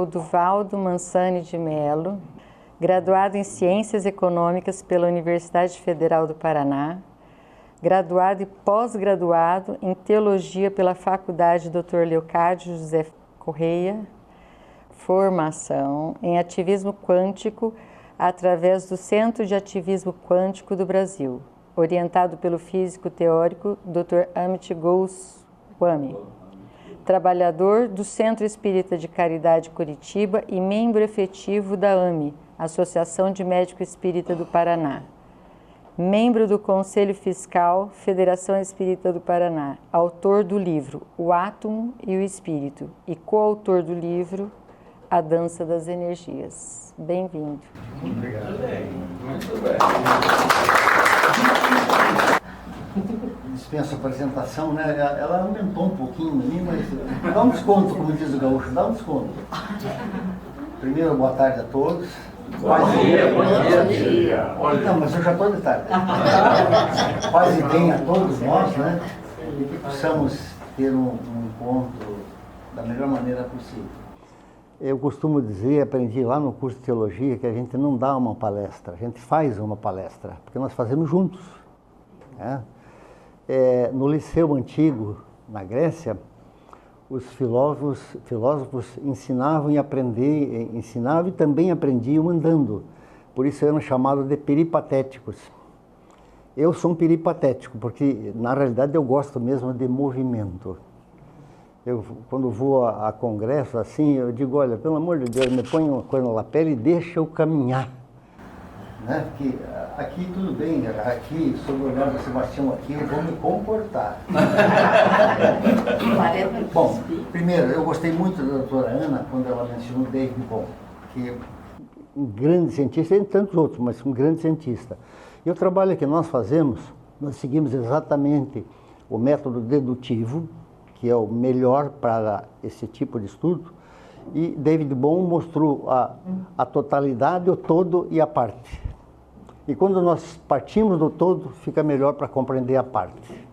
Duvaldo Mansani de Mello, graduado em Ciências Econômicas pela Universidade Federal do Paraná, graduado e pós-graduado em Teologia pela Faculdade Dr. Leocádio José Correia, formação em Ativismo Quântico através do Centro de Ativismo Quântico do Brasil, orientado pelo físico teórico Dr. Amit Goswami. Trabalhador do Centro Espírita de Caridade Curitiba e membro efetivo da AME, Associação de Médico Espírita do Paraná. Membro do Conselho Fiscal, Federação Espírita do Paraná. Autor do livro O Átomo e o Espírito e coautor do livro A Dança das Energias. Bem-vindo. Muito obrigado. Muito bem. Dispensa a apresentação, né? Ela aumentou um pouquinho ali, mas dá um desconto, como diz o gaúcho, dá um desconto. Primeiro, boa tarde a todos. Bom dia. Não, mas eu já estou de tarde. Paz e bem a todos nós, né? E que possamos ter um encontro da melhor maneira possível. Eu costumo dizer, aprendi lá no curso de teologia, que a gente não dá uma palestra, a gente faz uma palestra, porque nós fazemos juntos, né? No Liceu Antigo, na Grécia, os filósofos ensinavam e também aprendiam andando. Por isso eram chamados de peripatéticos. Eu sou um peripatético, porque na realidade eu gosto mesmo de movimento. Eu, quando vou a congresso assim, eu digo, olha, pelo amor de Deus, me põe uma coisa na lapela e deixa eu caminhar. Né? Porque aqui tudo bem, aqui, sob o olhar do Sebastião aqui, eu vou me comportar. Bom, primeiro, eu gostei muito da doutora Ana quando ela mencionou David Bohm, que é um grande cientista, entre tantos outros, mas um grande cientista. E o trabalho que nós fazemos, nós seguimos exatamente o método dedutivo, que é o melhor para esse tipo de estudo, e David Bohm mostrou a totalidade, o todo e a parte. E quando nós partimos do todo, fica melhor para compreender a parte.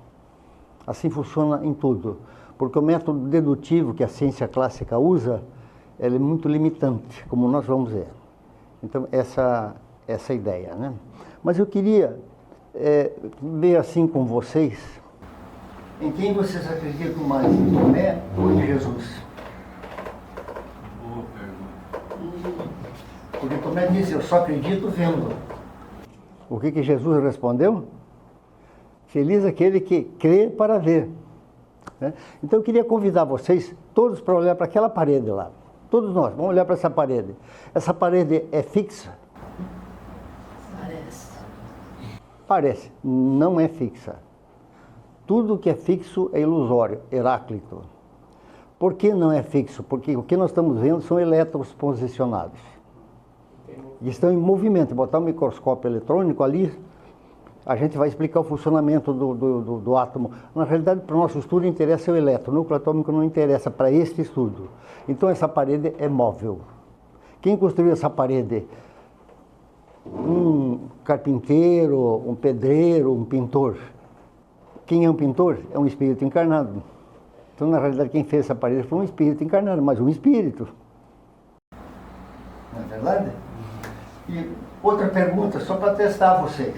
Assim funciona em tudo, porque o método dedutivo que a ciência clássica usa, ele é muito limitante, como nós vamos ver. Então, essa é a ideia, né? Mas eu queria ver assim com vocês, em quem vocês acreditam mais, em Tomé ou em Jesus? Boa pergunta. Porque Tomé disse, eu só acredito vendo. O que Jesus respondeu? Feliz aquele que crê para ver. Né? Então eu queria convidar vocês todos para olhar para aquela parede lá. Todos nós, vamos olhar para essa parede. Essa parede é fixa? Parece, não é fixa. Tudo que é fixo é ilusório, Heráclito. Por que não é fixo? Porque o que nós estamos vendo são elétrons posicionados. E estão em movimento. Botar um microscópio eletrônico ali, a gente vai explicar o funcionamento do átomo. Na realidade, para o nosso estudo interessa o elétron, o núcleo atômico não interessa para este estudo. Então essa parede é móvel. Quem construiu essa parede? Um carpinteiro, um pedreiro, um pintor. Quem é um pintor? É um espírito encarnado. Então, na realidade, quem fez essa parede foi um espírito encarnado, mas um espírito. Não é verdade? E outra pergunta, só para testar vocês.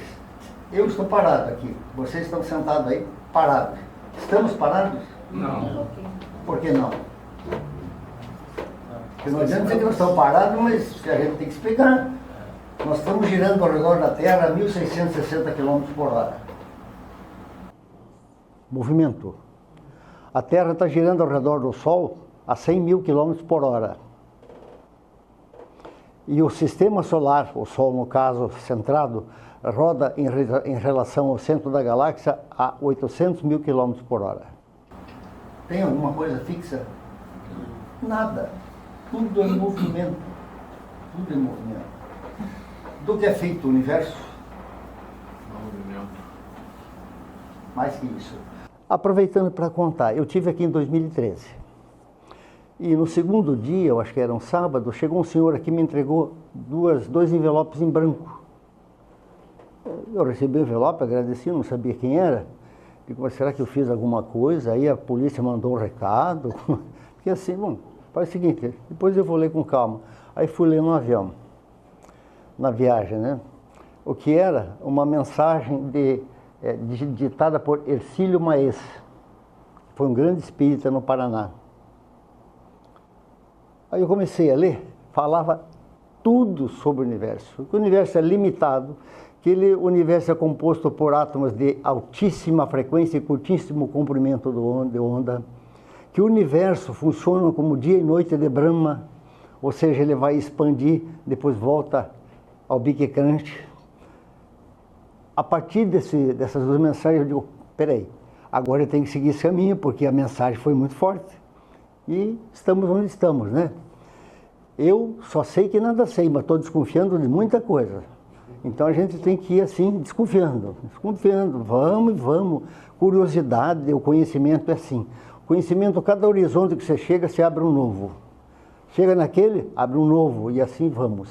Eu estou parado aqui, vocês estão sentados aí, parados. Estamos parados? Não. Por que não? Porque não adianta dizer que nós estamos parados, mas a gente tem que explicar. Nós estamos girando ao redor da Terra a 1.660 km por hora. Movimento. A Terra está girando ao redor do Sol a 100 mil km por hora. E o sistema solar, o Sol no caso centrado, roda em relação ao centro da galáxia a 800 mil km por hora. Tem alguma coisa fixa? Nada. Tudo é movimento. Tudo é movimento. Do que é feito o universo? Movimento. Mais que isso. Aproveitando para contar, eu estive aqui em 2013. E no segundo dia, eu acho que era um sábado, chegou um senhor aqui e me entregou dois envelopes em branco. Eu recebi o envelope, agradeci, não sabia quem era. Digo, mas será que eu fiz alguma coisa? Aí a polícia mandou um recado. Porque assim, bom, faz o seguinte, depois eu vou ler com calma. Aí fui ler no avião, na viagem, né? O que era uma mensagem ditada por Hercílio Maes. Foi um grande espírita no Paraná. Aí eu comecei a ler, falava tudo sobre o universo. Que o universo é limitado, que o universo é composto por átomos de altíssima frequência e curtíssimo comprimento de onda, que o universo funciona como dia e noite de Brahma, ou seja, ele vai expandir, depois volta ao Big Crunch. A partir dessas duas mensagens, eu digo, peraí, agora eu tenho que seguir esse caminho, porque a mensagem foi muito forte. E estamos onde estamos, né? Eu só sei que nada sei, mas estou desconfiando de muita coisa. Então a gente tem que ir assim, desconfiando, vamos e vamos. Curiosidade, o conhecimento é assim. O conhecimento, cada horizonte que você chega, você abre um novo. Chega naquele, abre um novo, e assim vamos.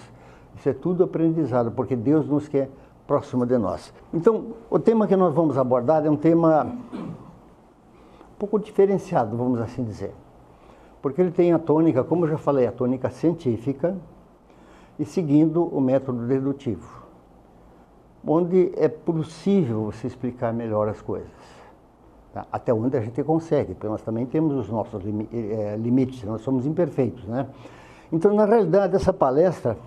Isso é tudo aprendizado, porque Deus nos quer próximo de nós. Então, o tema que nós vamos abordar é um tema um pouco diferenciado, vamos assim dizer. Porque ele tem a tônica, como eu já falei, a tônica científica e seguindo o método dedutivo, onde é possível você explicar melhor as coisas. Tá? Até onde a gente consegue, porque nós também temos os nossos limites, nós somos imperfeitos, né? Então, na realidade, essa palestra,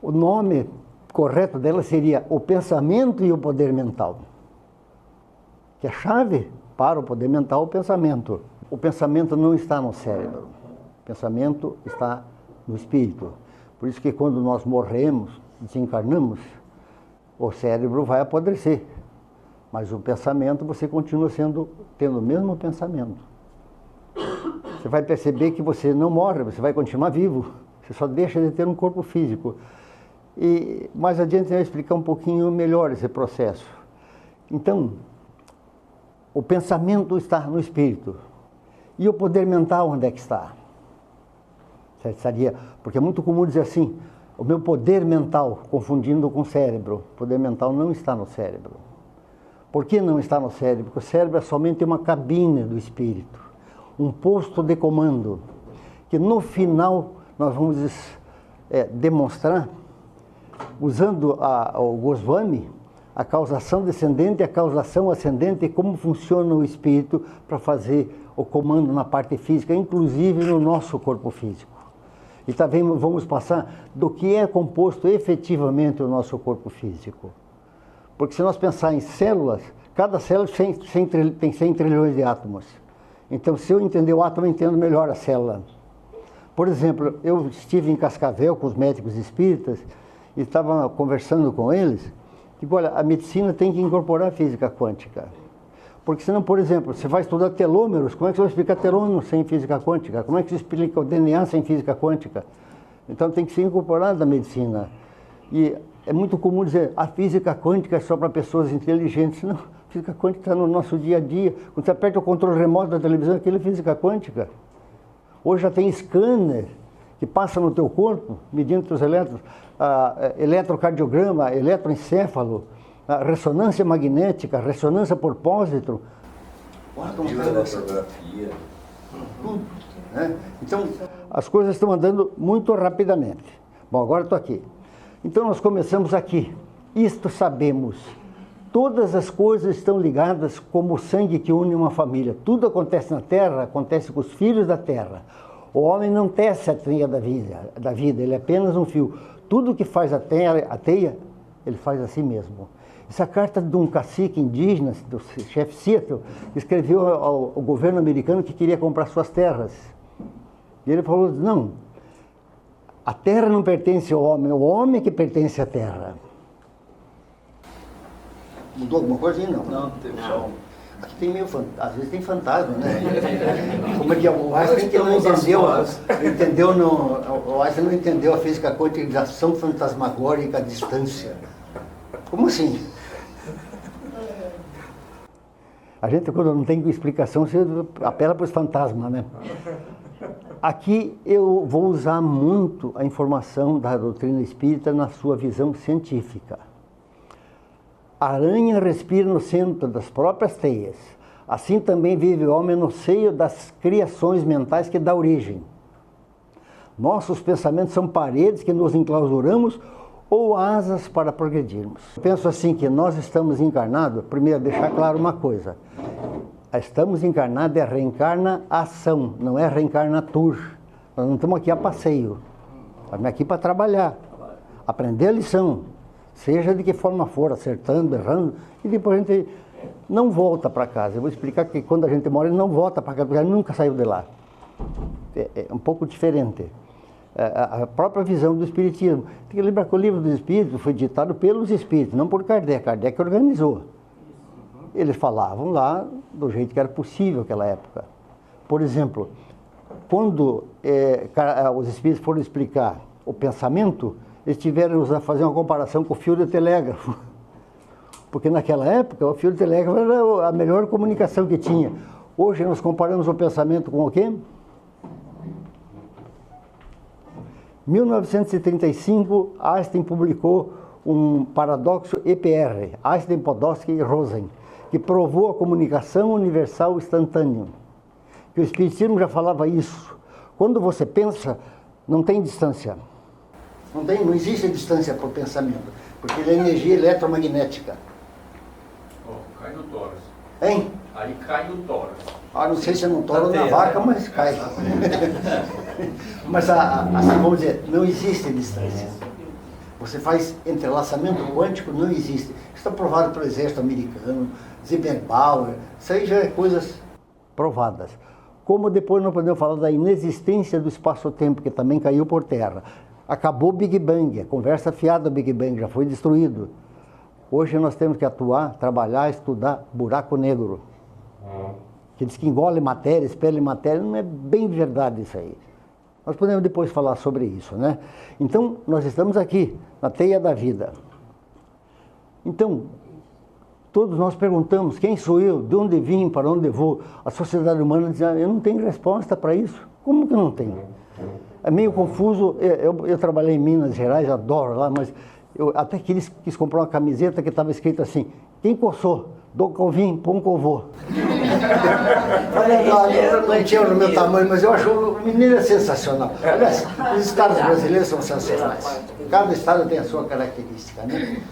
o nome correto dela seria o pensamento e o poder mental. Que a chave para o poder mental é o pensamento. O pensamento não está no cérebro, o pensamento está no espírito. Por isso que quando nós morremos, desencarnamos, o cérebro vai apodrecer. Mas o pensamento, você continua tendo o mesmo pensamento. Você vai perceber que você não morre, você vai continuar vivo. Você só deixa de ter um corpo físico. E mais adiante eu vou explicar um pouquinho melhor esse processo. Então, o pensamento está no espírito. E o poder mental, onde é que está? Porque é muito comum dizer assim, o meu poder mental, confundindo com o cérebro. O poder mental não está no cérebro. Por que não está no cérebro? Porque o cérebro é somente uma cabine do espírito, um posto de comando, que no final nós vamos demonstrar, usando o Goswami, a causação descendente e a causação ascendente, e como funciona o espírito para fazer o comando na parte física, inclusive no nosso corpo físico. E também vamos passar do que é composto efetivamente o nosso corpo físico. Porque se nós pensar em células, cada célula tem 100 trilhões de átomos. Então, se eu entender o átomo, eu entendo melhor a célula. Por exemplo, eu estive em Cascavel com os médicos espíritas e estava conversando com eles. Digo, olha, a medicina tem que incorporar a física quântica. Porque senão, por exemplo, você vai estudar telômeros, como é que você vai explicar telômeros sem física quântica? Como é que você explica o DNA sem física quântica? Então tem que ser incorporado na medicina. E é muito comum dizer, a física quântica é só para pessoas inteligentes. Não, a física quântica está no nosso dia a dia. Quando você aperta o controle remoto da televisão, aquilo é física quântica. Hoje já tem scanner que passa no teu corpo, medindo teus elétrons, eletrocardiograma, eletroencéfalo, ressonância magnética, ressonância por pósitron. Fotografia. Tudo, né? Então, as coisas estão andando muito rapidamente. Bom, agora estou aqui. Então, nós começamos aqui. Isto sabemos. Todas as coisas estão ligadas como o sangue que une uma família. Tudo acontece na Terra, acontece com os filhos da Terra. O homem não tece a teia da vida, ele é apenas um fio. Tudo que faz a teia, ele faz a si mesmo. Essa carta de um cacique indígena, do chefe Seattle, escreveu ao governo americano que queria comprar suas terras. E ele falou, não, a terra não pertence ao homem, é o homem que pertence à terra. Mudou alguma coisa aí? Não. Não, teve só um. Aqui tem às vezes tem fantasma, né? Como é que o Einstein que não entendeu, o Einstein não entendeu a física quântica de ação fantasmagórica à distância. Como assim? A gente, quando não tem explicação, você apela para os fantasmas, né? Aqui eu vou usar muito a informação da doutrina espírita na sua visão científica. A aranha respira no centro das próprias teias. Assim também vive o homem no seio das criações mentais que dá origem. Nossos pensamentos são paredes que nos enclausuramos ou asas para progredirmos. Eu penso assim que nós estamos encarnados, primeiro deixar claro uma coisa. Estamos encarnados é reencarnação, não é reencarnatur. Nós não estamos aqui a passeio. Estamos aqui para trabalhar, aprender a lição, seja de que forma for, acertando, errando, e depois a gente não volta para casa. Eu vou explicar que quando a gente morre, ele não volta para casa, porque ele nunca saiu de lá. É um pouco diferente. A própria visão do Espiritismo. Tem que lembrar que o livro dos Espíritos foi ditado pelos Espíritos, não por Kardec. Kardec organizou. Eles falavam lá do jeito que era possível naquela época. Por exemplo, quando os Espíritos foram explicar o pensamento, eles tiveram que fazer uma comparação com o fio de telégrafo. Porque naquela época o fio de telégrafo era a melhor comunicação que tinha. Hoje nós comparamos o pensamento com o quê? 1935, Einstein publicou um paradoxo EPR, Einstein, Podolsky e Rosen, que provou a comunicação universal instantânea. Que o Espiritismo já falava isso. Quando você pensa, não tem distância. Não existe distância para o pensamento, porque ele é energia eletromagnética. Cai no tórax. Hein? Aí cai no tórax. Não sei se é no touro ou na vaca, mas cai. Mas, assim, vamos dizer, não existe distância. Você faz entrelaçamento quântico, não existe. Isso está provado pelo exército americano, Zimmer-Bauer, isso aí já é coisas provadas. Como depois nós podemos falar da inexistência do espaço-tempo, que também caiu por terra. Acabou o Big Bang, a conversa fiada do Big Bang já foi destruído. Hoje nós temos que atuar, trabalhar, estudar buraco negro. Que diz que engole matéria, expele matéria, não é bem verdade isso aí. Nós podemos depois falar sobre isso, né? Então, nós estamos aqui, na teia da vida. Então, todos nós perguntamos, quem sou eu, de onde vim, para onde vou? A sociedade humana diz, eu não tenho resposta para isso. Como que não tem? É meio confuso. Eu trabalhei em Minas Gerais, adoro lá, mas eu até quis comprar uma camiseta que estava escrito assim, quem coçou? Do Covim, Pum Covô. Não tinha no meu tamanho, mas eu acho o menino é sensacional. Aliás, os estados brasileiros são sensacionais. Cada estado tem a sua característica, né?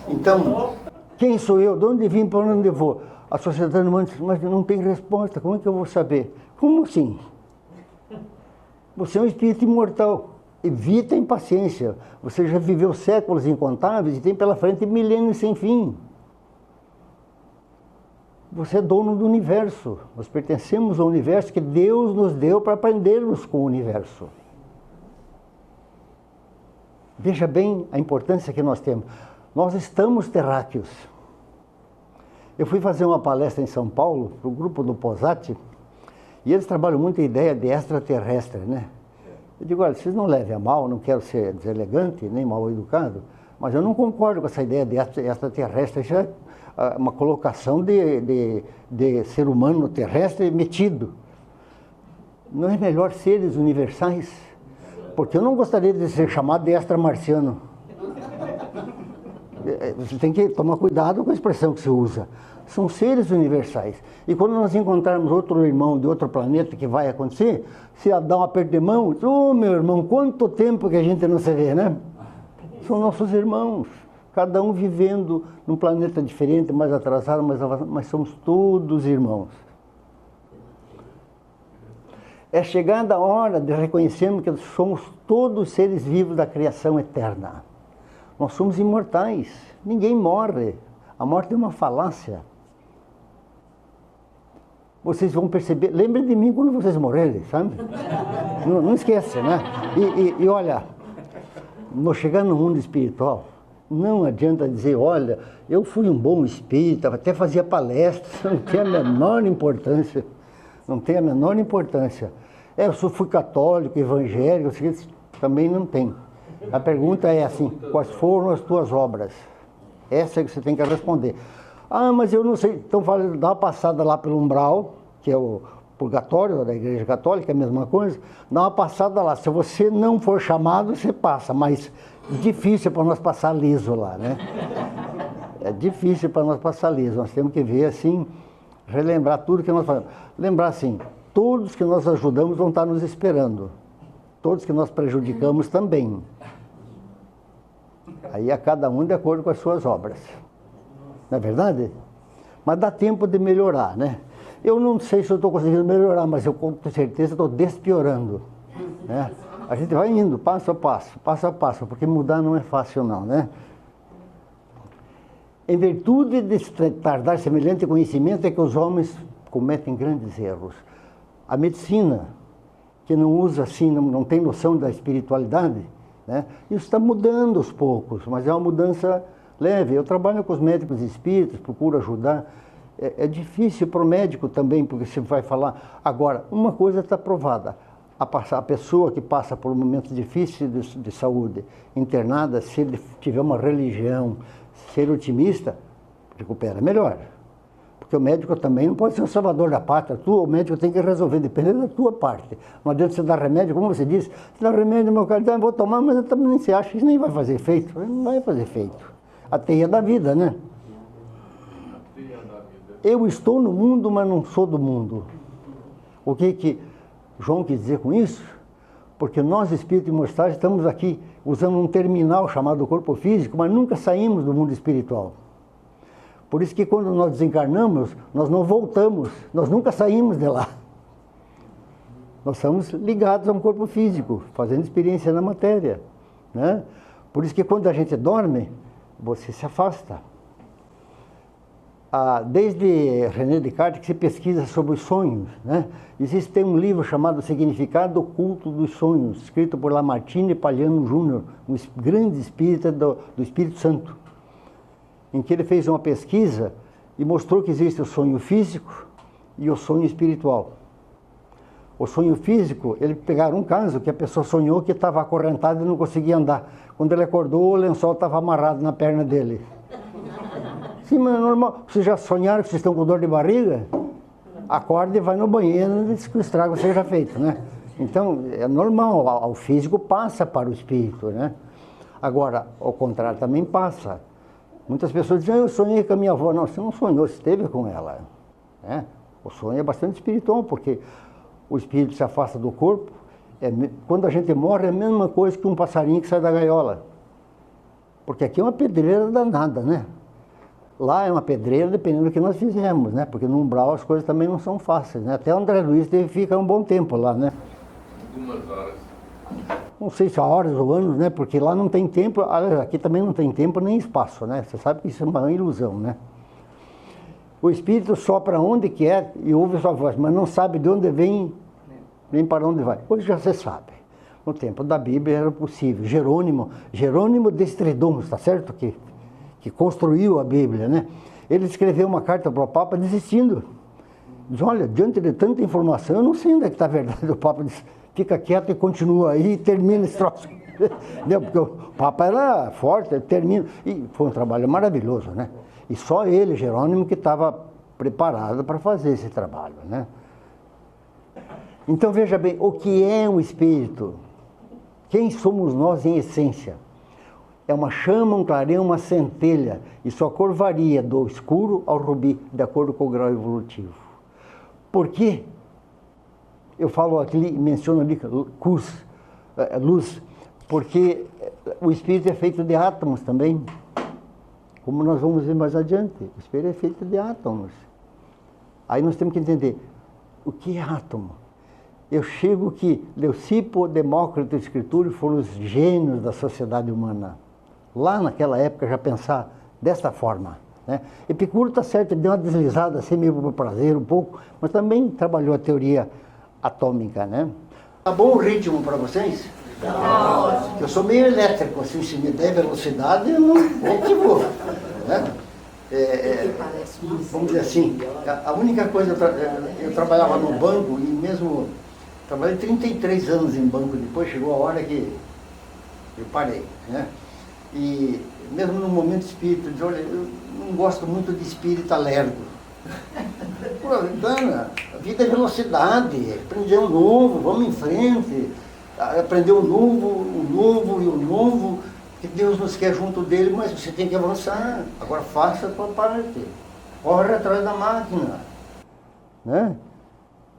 Então, quem sou eu? De onde vim, para onde vou? A sociedade humana diz, mas não tem resposta, como é que eu vou saber? Como assim? Você é um espírito imortal. Evita a impaciência. Você já viveu séculos incontáveis e tem pela frente milênios sem fim. Você é dono do universo. Nós pertencemos ao universo que Deus nos deu para aprendermos com o universo. Veja bem a importância que nós temos. Nós estamos terráqueos. Eu fui fazer uma palestra em São Paulo, para o grupo do Posati, e eles trabalham muito a ideia de extraterrestre, né? Eu digo, olha, vocês não levem a mal, não quero ser deselegante, nem mal educado, mas eu não concordo com essa ideia de extraterrestre. Isso é uma colocação de ser humano terrestre metido. Não é melhor seres universais? Porque eu não gostaria de ser chamado de extramarciano. Você tem que tomar cuidado com a expressão que se usa. São seres universais. E quando nós encontrarmos outro irmão de outro planeta, que vai acontecer, se dá um aperto de mão, meu irmão, quanto tempo que a gente não se vê, né? São nossos irmãos. Cada um vivendo num planeta diferente, mais atrasado, mais avançado, mas somos todos irmãos. É chegada a hora de reconhecermos que somos todos seres vivos da criação eterna. Nós somos imortais. Ninguém morre. A morte é uma falácia. Vocês vão perceber. Lembrem de mim quando vocês morrerem, sabe? Não esqueça, né? E olha, no chegar no mundo espiritual, não adianta dizer, olha, eu fui um bom espírita, até fazia palestras, não tem a menor importância. Não tem a menor importância. Eu fui católico, evangélico, também não tem. A pergunta é assim, quais foram as tuas obras? Essa é que você tem que responder. Mas eu não sei, então dá uma passada lá pelo umbral, que é o purgatório da Igreja Católica, é a mesma coisa, dá uma passada lá. Se você não for chamado, você passa, mas difícil para nós passar liso lá, né? É difícil para nós passar liso, nós temos que ver assim, relembrar tudo que nós fazemos. Lembrar assim, todos que nós ajudamos vão estar nos esperando. Todos que nós prejudicamos também. Aí a cada um de acordo com as suas obras. Não é verdade? Mas dá tempo de melhorar, né? Eu não sei se eu estou conseguindo melhorar, mas eu com certeza estou despiorando, né? A gente vai indo passo a passo, porque mudar não é fácil não, né? Em virtude de tardar semelhante conhecimento é que os homens cometem grandes erros. A medicina, que não usa assim, não tem noção da espiritualidade, né? Isso está mudando aos poucos, mas é uma mudança leve. Eu trabalho com os médicos espíritas, procuro ajudar. É difícil para o médico também, porque você vai falar. Agora, uma coisa está provada: a pessoa que passa por momentos difíceis de saúde, internada, se ele tiver uma religião, ser otimista, recupera melhor. Porque o médico também não pode ser o salvador da pátria. O médico tem que resolver, dependendo da tua parte. Não adianta você dar remédio, como você disse, você dá remédio, meu cara, eu vou tomar, mas também você acha que isso nem vai fazer efeito. Não vai fazer efeito. A teia da vida, né? Eu estou no mundo, mas não sou do mundo. O que João quis dizer com isso? Porque nós, espíritos imortais, estamos aqui usando um terminal chamado corpo físico, mas nunca saímos do mundo espiritual. Por isso que quando nós desencarnamos, nós não voltamos, nós nunca saímos de lá. Nós estamos ligados a um corpo físico, fazendo experiência na matéria, né? Por isso que quando a gente dorme, você se afasta. Desde René Descartes que se pesquisa sobre os sonhos, né? Existe um livro chamado Significado Oculto dos Sonhos, escrito por Lamartine Palhano Júnior, um grande espírita do Espírito Santo, em que ele fez uma pesquisa e mostrou que existe o sonho físico e o sonho espiritual. O sonho físico, ele pegaram um caso que a pessoa sonhou que estava acorrentada e não conseguia andar. Quando ele acordou, o lençol estava amarrado na perna dele. Sim, mas é normal. Vocês já sonharam que vocês estão com dor de barriga? Acorde e vai no banheiro antes que o estrago seja feito, né? Então, é normal, o físico passa para o espírito, né? Agora, ao contrário também passa. Muitas pessoas dizem, eu sonhei com a minha avó. Não, você não sonhou, você esteve com ela, né? O sonho é bastante espiritual, porque o espírito se afasta do corpo. Quando a gente morre, é a mesma coisa que um passarinho que sai da gaiola. Porque aqui é uma pedreira danada, né? Lá é uma pedreira dependendo do que nós fizemos, né? Porque no umbral as coisas também não são fáceis, né? Até o André Luiz teve que ficar um bom tempo lá, né? Algumas horas. Não sei se horas ou anos, né? Porque lá não tem tempo, aqui também não tem tempo nem espaço, né? Você sabe que isso é uma ilusão, né? O espírito sopra onde quer e ouve a sua voz, mas não sabe de onde vem, nem para onde vai. Hoje já você sabe. No tempo da Bíblia era possível. Jerônimo de Stridon, está certo? Que construiu a Bíblia, né? Ele escreveu uma carta para o Papa desistindo. Diz, olha, diante de tanta informação, eu não sei onde é que está a verdade. O Papa disse, fica quieto e continua aí e termina esse troço. Porque o Papa era forte, ele termina. E foi um trabalho maravilhoso, né? E só ele, Jerônimo, que estava preparado para fazer esse trabalho, né? Então veja bem, o que é um espírito? Quem somos nós em essência? É uma chama, um clareio, uma centelha, e sua cor varia do escuro ao rubi, de acordo com o grau evolutivo. Por quê? Eu falo aqui, menciono ali luz, porque o espírito é feito de átomos também, como nós vamos ver mais adiante. O espírito é feito de átomos. Aí nós temos que entender, o que é átomo? Eu chego que Leucipo, Demócrito e Escritura foram os gênios da sociedade humana. Lá naquela época já pensar desta forma, né? Epicuro está certo, ele deu uma deslizada assim meio por prazer um pouco, mas também trabalhou a teoria atômica, né? Tá bom o ritmo para vocês? Tá. Eu sou meio elétrico, assim, se me der velocidade, eu não vou, né? Vamos dizer assim, a única coisa, eu trabalhava no banco e mesmo, trabalhei 33 anos em banco, depois chegou a hora que eu parei, né? E mesmo no momento espírita, diz, olha, eu não gosto muito de espírita lerdo. Pô, Dana, a vida é velocidade, aprender um novo, vamos em frente, aprender o novo e o novo, que Deus nos quer junto dele, mas você tem que avançar. Agora faça a tua parte, corre atrás da máquina, né?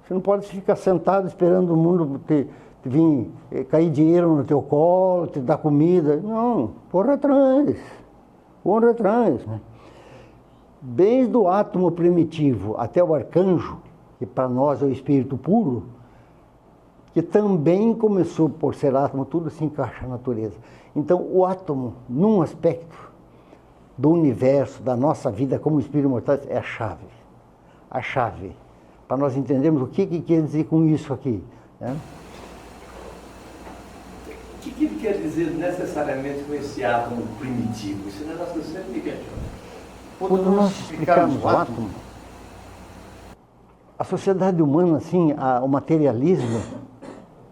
Você não pode ficar sentado esperando o mundo vir cair dinheiro no teu colo, te dar comida. Não, corra atrás, né? Desde o átomo primitivo até o arcanjo, que para nós é o espírito puro, que também começou por ser átomo, tudo se encaixa na natureza. Então, o átomo, num aspecto do universo, da nossa vida como espírito mortal, é a chave, para nós entendermos o que quer dizer com isso aqui, né? O que ele quer dizer necessariamente com esse átomo primitivo? Esse negócio eu sempre me questiono. Quando nós explicarmos o átomo, a sociedade humana, assim, o materialismo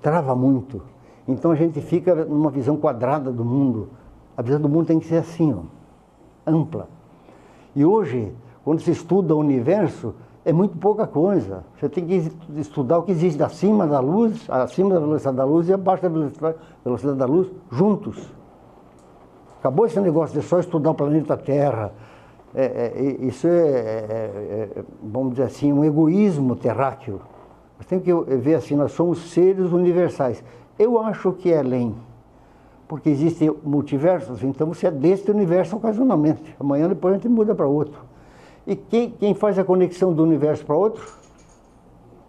trava muito. Então a gente fica numa visão quadrada do mundo. A visão do mundo tem que ser assim, ó, ampla. E hoje, quando se estuda o universo, é muito pouca coisa. Você tem que estudar o que existe acima da luz, acima da velocidade da luz e abaixo da velocidade da luz, juntos. Acabou esse negócio de só estudar o planeta Terra. Isso vamos dizer assim, um egoísmo terráqueo. Nós temos que ver assim, nós somos seres universais. Eu acho que é além, porque existem multiversos, então você é deste universo ocasionalmente. Amanhã depois a gente muda para outro. E quem faz a conexão do universo para outro?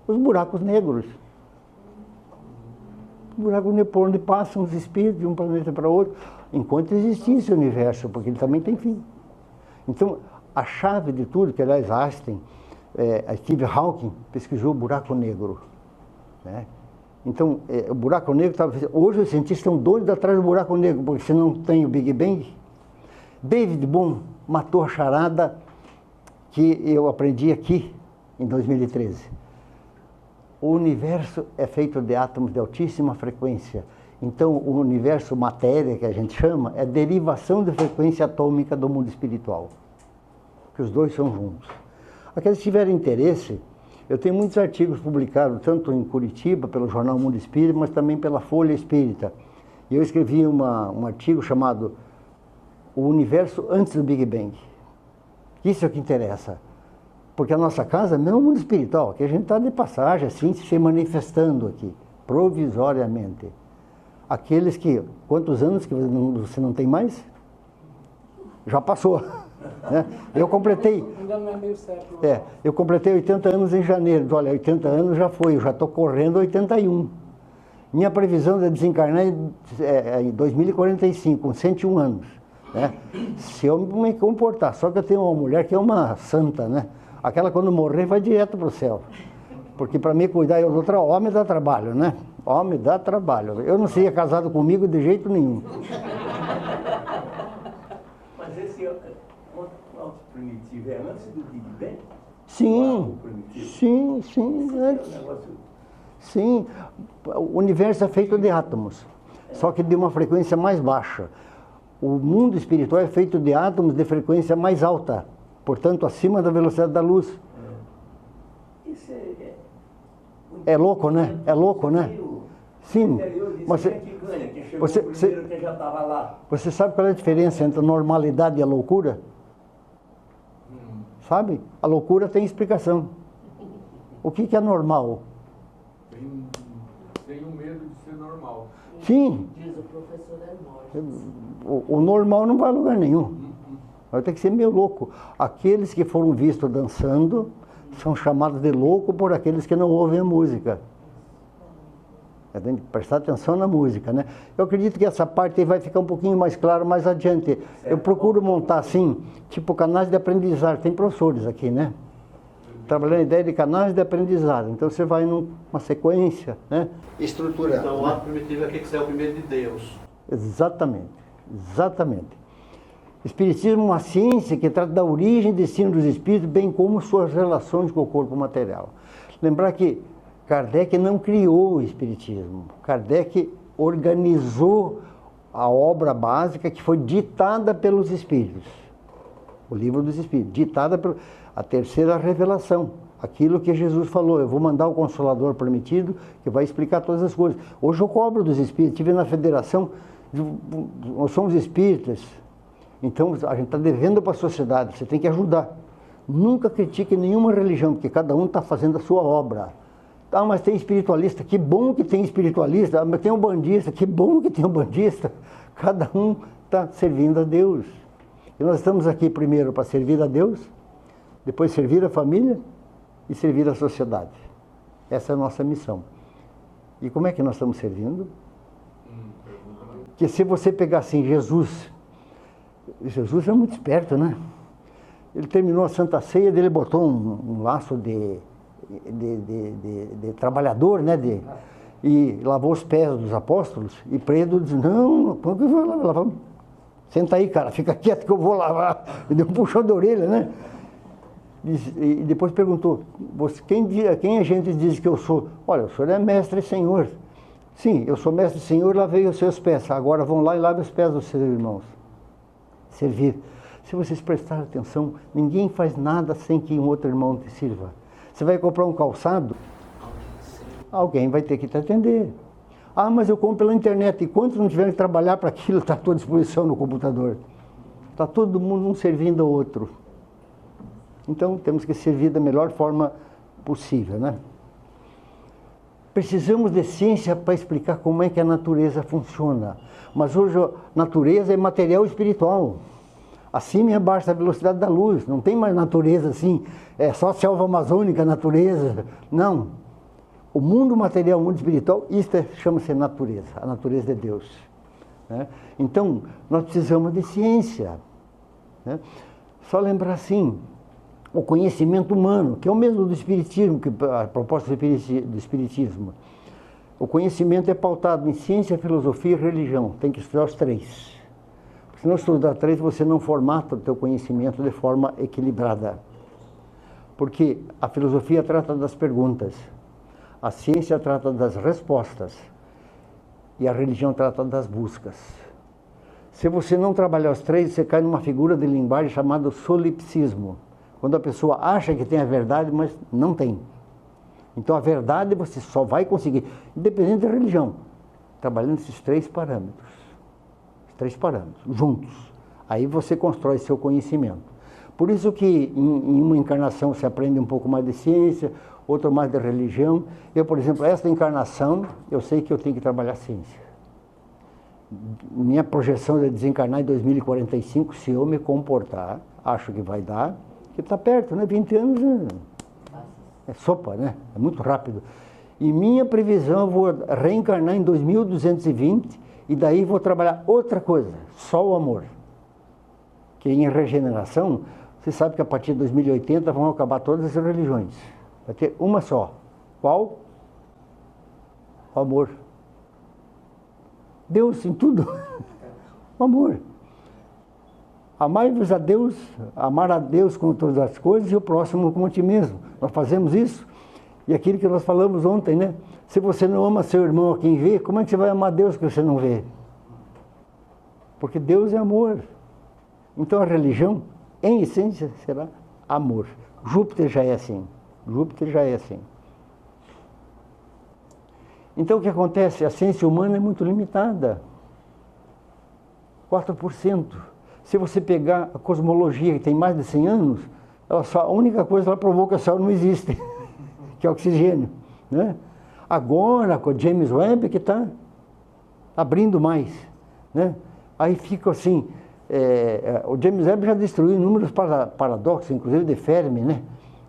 Os buracos negros. Os buracos negros por onde passam os espíritos de um planeta para outro, enquanto existir esse universo, porque ele também tem fim. Então, a chave de tudo, que aliás Einstein, Steve Hawking pesquisou o buraco negro, né? Então, o buraco negro hoje os cientistas estão doidos atrás do buraco negro, porque se não tem o Big Bang. David Bohm matou a charada que eu aprendi aqui em 2013. O universo é feito de átomos de altíssima frequência. Então, o universo matéria, que a gente chama, é derivação da frequência atômica do mundo espiritual. Que os dois são juntos. Aqueles que tiverem interesse, eu tenho muitos artigos publicados, tanto em Curitiba, pelo jornal Mundo Espírita, mas também pela Folha Espírita. E eu escrevi um artigo chamado O Universo Antes do Big Bang. Isso é o que interessa. Porque a nossa casa é mesmo o mundo espiritual, que a gente está de passagem, assim, se manifestando aqui, provisoriamente. Aqueles que, quantos anos que você não tem mais? Já passou. Né? Eu completei. Ainda não é meio século. Eu completei 80 anos em janeiro. Olha, 80 anos já foi, eu já estou correndo 81. Minha previsão de desencarnar é em 2045, com 101 anos. Né? Se eu me comportar, só que eu tenho uma mulher que é uma santa, né? Aquela quando morrer vai direto para o céu. Porque para mim cuidar eu outra, homem dá trabalho, né? Homem dá trabalho. Eu não seria casado comigo de jeito nenhum. Mas esse átomo primitivo é antes do Big Bang? Sim, antes. Sim, o universo é feito de átomos, só que de uma frequência mais baixa. O mundo espiritual é feito de átomos de frequência mais alta, portanto, acima da velocidade da luz. Isso é louco, né? É louco, né? Sim. Mas você sabe qual é a diferença entre a normalidade e a loucura? Sabe? A loucura tem explicação. O que é normal? Tenho medo de ser normal. Sim. Diz o professor Hermógenes. O normal não vai a lugar nenhum. Vai ter que ser meio louco. Aqueles que foram vistos dançando são chamados de louco por aqueles que não ouvem a música. Tem que prestar atenção na música, né? Eu acredito que essa parte aí vai ficar um pouquinho mais claro mais adiante. Eu procuro montar assim, tipo canais de aprendizagem. Tem professores aqui, né? Trabalhando a ideia de canais de aprendizagem. Então você vai numa sequência, né? Estruturando. Então o átomo primitivo é aquele que saiu primeiro de Deus. Exatamente. Espiritismo é uma ciência que trata da origem e destino dos espíritos, bem como suas relações com o corpo material. Lembrar que Kardec não criou o espiritismo. Kardec organizou a obra básica que foi ditada pelos espíritos. O livro dos espíritos, ditada pela terceira revelação. Aquilo que Jesus falou, eu vou mandar o Consolador prometido, que vai explicar todas as coisas. Hoje eu cobro dos espíritos, estive na federação, nós somos espíritas, então a gente está devendo para a sociedade, você tem que ajudar. Nunca critique nenhuma religião, porque cada um está fazendo a sua obra. Ah, mas tem espiritualista, que bom que tem espiritualista. Ah, mas tem um bandista, que bom que tem um bandista. Cada um está servindo a Deus. E nós estamos aqui primeiro para servir a Deus, depois servir a família e servir a sociedade. Essa é a nossa missão. E como é que nós estamos servindo? Que se você pegar assim, Jesus é muito esperto, né? Ele terminou a Santa Ceia, ele botou um laço de trabalhador, né? E lavou os pés dos apóstolos, e Pedro disse, não, como que eu vou lavar? Senta aí, cara, fica quieto que eu vou lavar. E deu um puxão de orelha, né? E depois perguntou, quem a gente diz que eu sou? Olha, o senhor é mestre e senhor. Sim, eu sou mestre e senhor, lavei os seus pés. Agora vão lá e lavem os pés dos seus irmãos. Servir. Se vocês prestarem atenção, ninguém faz nada sem que um outro irmão te sirva. Você vai comprar um calçado, alguém vai ter que te atender. Ah, mas eu compro pela internet. E quantos não tiverem que trabalhar para aquilo, está à tua disposição no computador? Está todo mundo um servindo ao outro. Então, temos que servir da melhor forma possível, né? Precisamos de ciência para explicar como é que a natureza funciona. Mas hoje a natureza é material espiritual. Acima e abaixo da velocidade da luz. Não tem mais natureza assim, é só selva amazônica, natureza. Não. O mundo material, o mundo espiritual, isso chama-se natureza, a natureza de Deus. Né? Então, nós precisamos de ciência. Né? Só lembrar assim, o conhecimento humano, que é o mesmo do Espiritismo, que a proposta do Espiritismo. O conhecimento é pautado em ciência, filosofia e religião. Tem que estudar os três. Se não estudar três, você não formata o teu conhecimento de forma equilibrada. Porque a filosofia trata das perguntas, a ciência trata das respostas e a religião trata das buscas. Se você não trabalhar os três, você cai numa figura de linguagem chamada solipsismo. Quando a pessoa acha que tem a verdade, mas não tem. Então a verdade você só vai conseguir, independente da religião, trabalhando esses três parâmetros. Três parâmetros, juntos. Aí você constrói seu conhecimento. Por isso que em uma encarnação você aprende um pouco mais de ciência, outra mais de religião. Eu, por exemplo, esta encarnação, eu sei que eu tenho que trabalhar ciência. Minha projeção é desencarnar em 2045, se eu me comportar, acho que vai dar, que está perto, né? 20 anos é sopa, né? É muito rápido. E minha previsão, eu vou reencarnar em 2220, e daí vou trabalhar outra coisa, só o amor. Que em regeneração, você sabe que a partir de 2080 vão acabar todas as religiões. Vai ter uma só. Qual? O amor. Deus em tudo. O amor. Amai-vos a Deus, amar a Deus com todas as coisas e o próximo como a ti mesmo. Nós fazemos isso. E aquilo que nós falamos ontem, né? Se você não ama seu irmão a quem vê, como é que você vai amar Deus que você não vê? Porque Deus é amor. Então a religião, em essência, será amor. Júpiter já é assim. Júpiter já é assim. Então o que acontece? A ciência humana é muito limitada. 4%. Se você pegar a cosmologia, que tem mais de 100 anos, a única coisa que ela provou que o céu não existe, que é oxigênio, né? Agora, com o James Webb, que está abrindo mais, né? Aí fica assim, o James Webb já destruiu inúmeros paradoxos, inclusive de Fermi, né?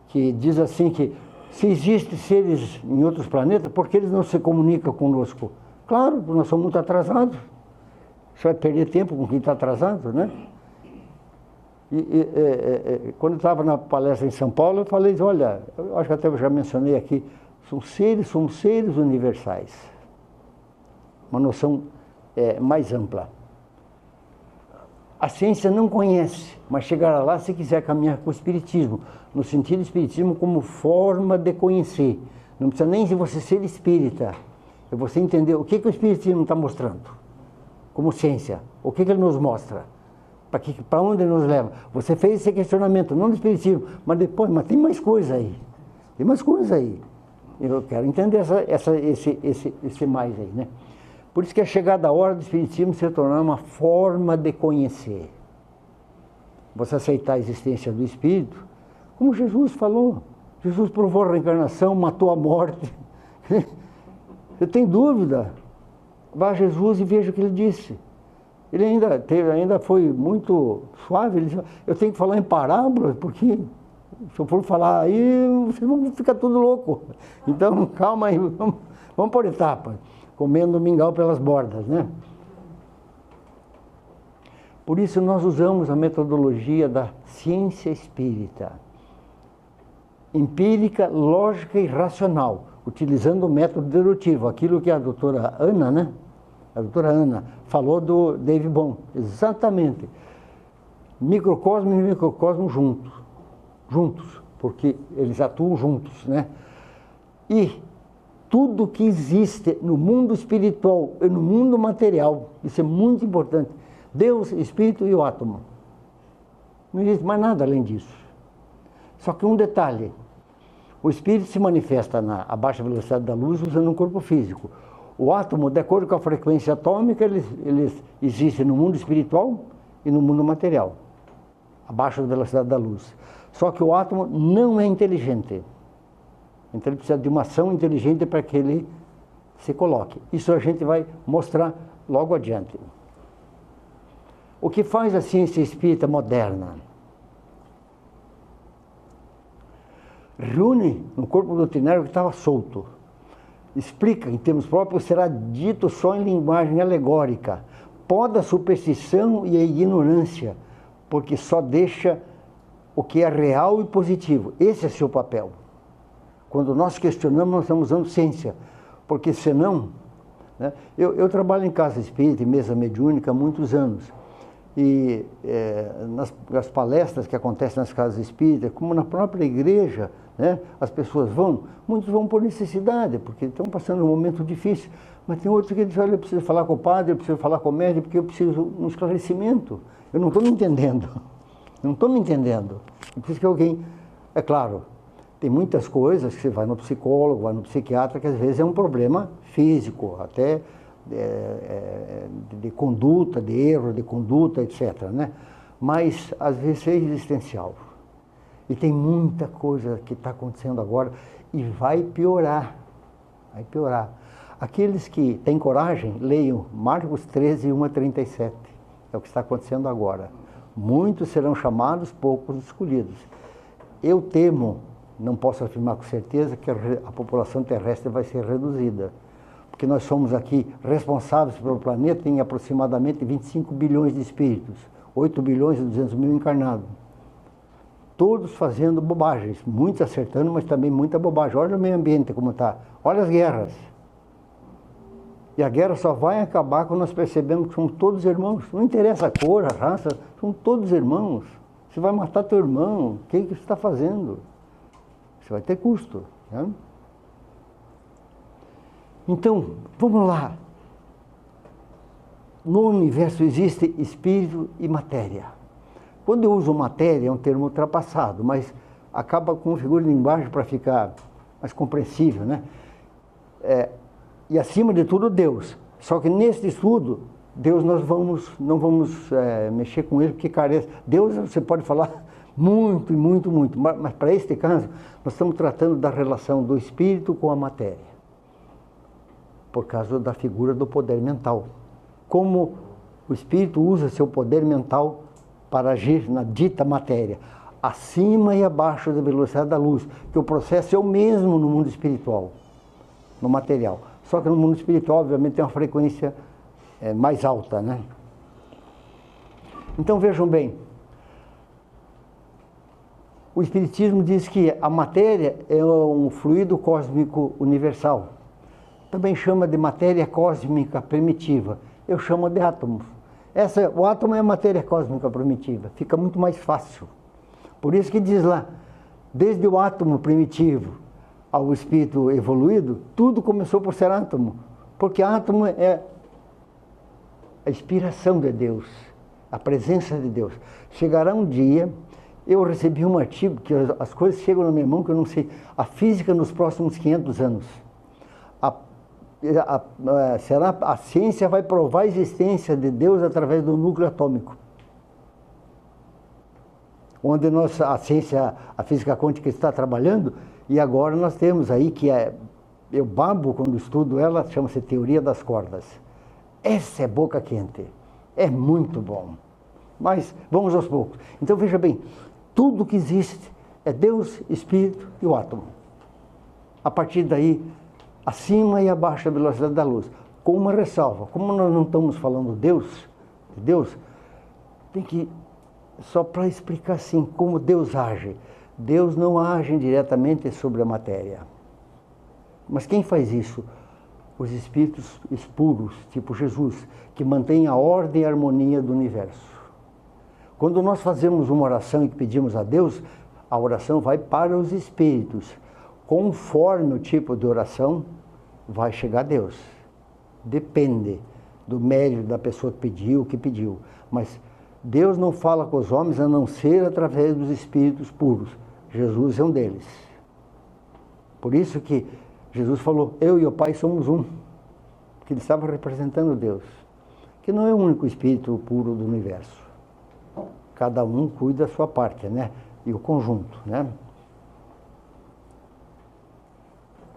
Que diz assim que se existem seres em outros planetas, por que eles não se comunicam conosco? Claro, nós somos muito atrasados. Você vai perder tempo com quem está atrasado, né? Quando eu estava na palestra em São Paulo, eu falei, olha, eu acho que até eu já mencionei aqui, somos seres universais. Uma noção mais ampla. A ciência não conhece, mas chegará lá se quiser caminhar com o Espiritismo, no sentido do Espiritismo como forma de conhecer. Não precisa nem de você ser espírita, é você entender o que o Espiritismo está mostrando, como ciência, o que ele nos mostra, para onde ele nos leva. Você fez esse questionamento, não do Espiritismo, mas depois, mas tem mais coisa aí, tem mais coisa aí. Eu quero entender esse mais aí, né? Por isso que é chegada a hora do Espiritismo se tornar uma forma de conhecer. Você aceitar a existência do Espírito Como Jesus falou. Jesus provou a reencarnação, matou a morte. Você tem dúvida? Vá a Jesus e veja o que ele disse. Ele ainda foi muito suave. Ele disse, eu tenho que falar em parábolas, porque se eu for falar aí, vocês vão ficar tudo louco. Então, calma aí, vamos por etapas, comendo mingau pelas bordas, né? Por isso nós usamos a metodologia da ciência espírita. Empírica, lógica e racional, utilizando o método dedutivo, aquilo que a doutora Ana, né? A doutora Ana falou do David Bohm, exatamente. Microcosmo e microcosmo juntos, porque eles atuam juntos, né? E tudo que existe no mundo espiritual e no mundo material, isso é muito importante, Deus, Espírito e o átomo. Não existe mais nada além disso. Só que um detalhe, o Espírito se manifesta a baixa velocidade da luz usando um corpo físico. O átomo, de acordo com a frequência atômica, eles existem no mundo espiritual e no mundo material, abaixo da velocidade da luz. Só que o átomo não é inteligente. Então ele precisa de uma ação inteligente para que ele se coloque. Isso a gente vai mostrar logo adiante. O que faz a ciência espírita moderna? Reúne no corpo doutrinário que estava solto. Explica, em termos próprios, será dito só em linguagem alegórica. Poda a superstição e a ignorância, porque só deixa o que é real e positivo. Esse é seu papel. Quando nós questionamos, nós estamos usando ciência, porque senão... Né? Eu trabalho em casa espírita, em mesa mediúnica, há muitos anos. E nas palestras que acontecem nas casas espíritas, como na própria igreja, né, as pessoas muitos vão por necessidade, porque estão passando um momento difícil, mas tem outros que dizem, olha, eu preciso falar com o padre, eu preciso falar com o médico, porque eu preciso de um esclarecimento. Eu não estou me entendendo, Eu preciso que alguém... É claro, tem muitas coisas que você vai no psicólogo, vai no psiquiatra, que às vezes é um problema físico, até... de conduta, de erro de conduta, etc., né? Mas às vezes é existencial. E tem muita coisa que está acontecendo agora e vai piorar. Aqueles que têm coragem, leiam Marcos 13, 1-37. É o que está acontecendo agora. Muitos serão chamados, poucos escolhidos. Eu temo, não posso afirmar com certeza, que a população terrestre vai ser reduzida. Porque nós somos aqui responsáveis pelo planeta em aproximadamente 25 bilhões de espíritos, 8 bilhões e 200 mil encarnados. Todos fazendo bobagens, muitos acertando, mas também muita bobagem. Olha o meio ambiente como está, olha as guerras. E a guerra só vai acabar quando nós percebemos que somos todos irmãos. Não interessa a cor, a raça, somos todos irmãos. Você vai matar teu irmão, o que você está fazendo? Você vai ter custo, né? Então, vamos lá. No universo existe espírito e matéria. Quando eu uso matéria, é um termo ultrapassado, mas acaba com figura de linguagem para ficar mais compreensível, né? E acima de tudo, Deus. Só que nesse estudo, Deus nós não vamos mexer com ele, porque carece. Deus você pode falar muito, mas para este caso, nós estamos tratando da relação do espírito com a matéria. Por causa da figura do poder mental. Como o espírito usa seu poder mental para agir na dita matéria, acima e abaixo da velocidade da luz, que o processo é o mesmo no mundo espiritual, no material. Só que no mundo espiritual, obviamente, tem uma frequência mais alta, né? Então, vejam bem, o Espiritismo diz que a matéria é um fluido cósmico universal. Também chama de matéria cósmica primitiva. Eu chamo de átomos. O átomo é a matéria cósmica primitiva. Fica muito mais fácil. Por isso que diz lá, desde o átomo primitivo ao espírito evoluído, tudo começou por ser átomo. Porque átomo é a inspiração de Deus, a presença de Deus. Chegará um dia, eu recebi um artigo, que as coisas chegam na minha mão que eu não sei, a física nos próximos 500 anos. A ciência vai provar a existência de Deus através do núcleo atômico. onde a ciência, a física quântica está trabalhando, e agora nós temos aí que eu babo quando estudo ela, chama-se teoria das cordas. Essa é boca quente, é muito bom. Mas vamos aos poucos. Então veja bem, tudo que existe é Deus, Espírito e o átomo. A partir daí, acima e abaixo da velocidade da luz. Com uma ressalva, como nós não estamos falando de Deus, tem que, só para explicar assim, como Deus age. Deus não age diretamente sobre a matéria. Mas quem faz isso? Os espíritos puros, tipo Jesus, que mantêm a ordem e a harmonia do universo. Quando nós fazemos uma oração e pedimos a Deus, a oração vai para os espíritos. Conforme o tipo de oração, vai chegar a Deus. Depende do mérito da pessoa que pediu. Mas Deus não fala com os homens a não ser através dos espíritos puros. Jesus é um deles. Por isso que Jesus falou, eu e o Pai somos um. Porque ele estava representando Deus. Que não é o único espírito puro do universo. Cada um cuida da sua parte, né? E o conjunto, né?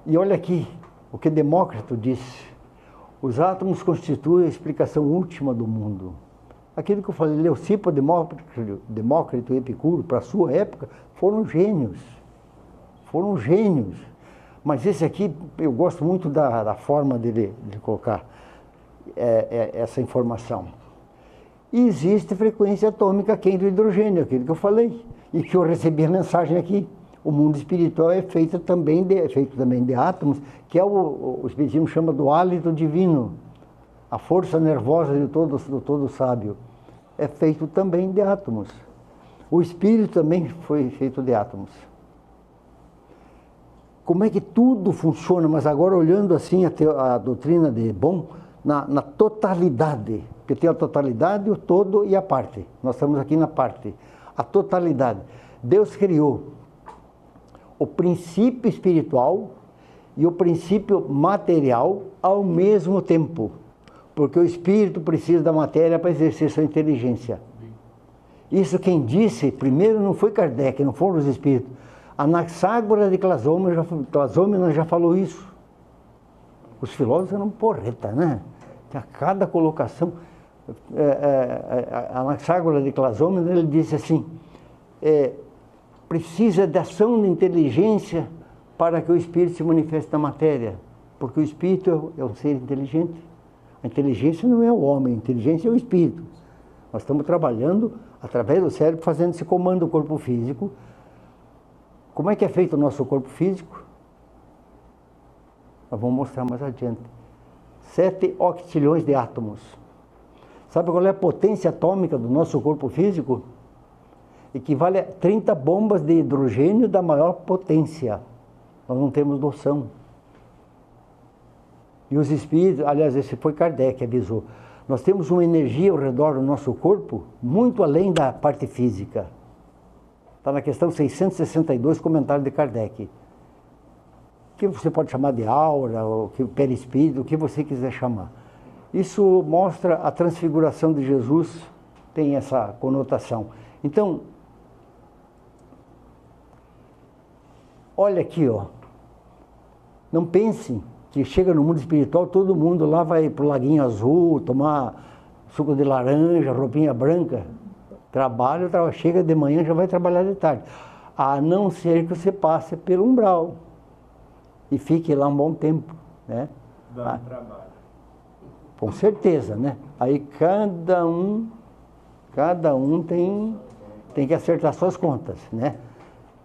E olha aqui o que Demócrito disse. Os átomos constituem a explicação última do mundo. Aquilo que eu falei, Leucipo, Demócrito e Epicuro, para a sua época, foram gênios. Foram gênios. Mas esse aqui, eu gosto muito da forma dele colocar essa informação. E existe frequência atômica aquém do hidrogênio, aquilo que eu falei, e que eu recebi a mensagem aqui. O mundo espiritual é feito também de átomos, que é o espiritismo chama do hálito divino, a força nervosa do todo sábio. É feito também de átomos. O espírito também foi feito de átomos. Como é que tudo funciona, mas agora olhando assim a doutrina de Bohm, na totalidade, porque tem a totalidade, o todo e a parte. Nós estamos aqui na parte. A totalidade. Deus criou o princípio espiritual e o princípio material ao mesmo tempo. Porque o espírito precisa da matéria para exercer sua inteligência. Isso quem disse, primeiro não foi Kardec, não foram os espíritos. Anaxágoras de Clasômena já falou isso. Os filósofos eram porreta, né? A cada colocação, Anaxágoras de Clasômena, ele disse assim, precisa de ação de inteligência para que o espírito se manifeste na matéria, porque o espírito é um ser inteligente. A inteligência não é o homem, a inteligência é o espírito. Nós estamos trabalhando através do cérebro, fazendo esse comando do corpo físico. Como é que é feito o nosso corpo físico? Nós vamos mostrar mais adiante. 7 octilhões de átomos. Sabe qual é a potência atômica do nosso corpo físico? Equivale a 30 bombas de hidrogênio da maior potência. Nós não temos noção. E os espíritos, aliás, esse foi Kardec que avisou, nós temos uma energia ao redor do nosso corpo muito além da parte física. Está na questão 662, comentário de Kardec. Que você pode chamar de aura, ou perispírito, o que você quiser chamar. Isso mostra a transfiguração de Jesus, tem essa conotação. Então, olha aqui, ó. Não pensem que chega no mundo espiritual, todo mundo lá vai pro Laguinho Azul, tomar suco de laranja, roupinha branca. Trabalha, chega de manhã, já vai trabalhar de tarde. A não ser que você passe pelo umbral e fique lá um bom tempo, né? Dá trabalho. Com certeza, né? Aí cada um tem que acertar suas contas, né?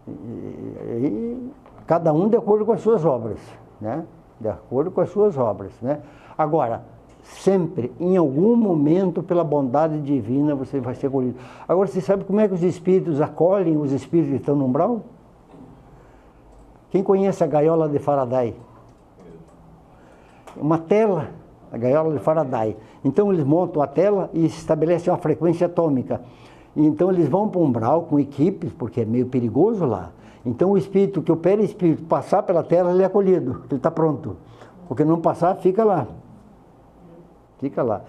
E cada um de acordo com as suas obras, né? De acordo com as suas obras, né? Agora, sempre, em algum momento, pela bondade divina, você vai ser acolhido. Agora, você sabe como é que os espíritos acolhem os espíritos que estão no umbral? Quem conhece a gaiola de Faraday? Uma tela, a gaiola de Faraday. Então, eles montam a tela e estabelecem uma frequência atômica. E, então, eles vão para o umbral com equipes, porque é meio perigoso lá. Então, o espírito, que o perispírito passar pela tela, ele é acolhido, ele está pronto. Porque não passar, fica lá. Fica lá.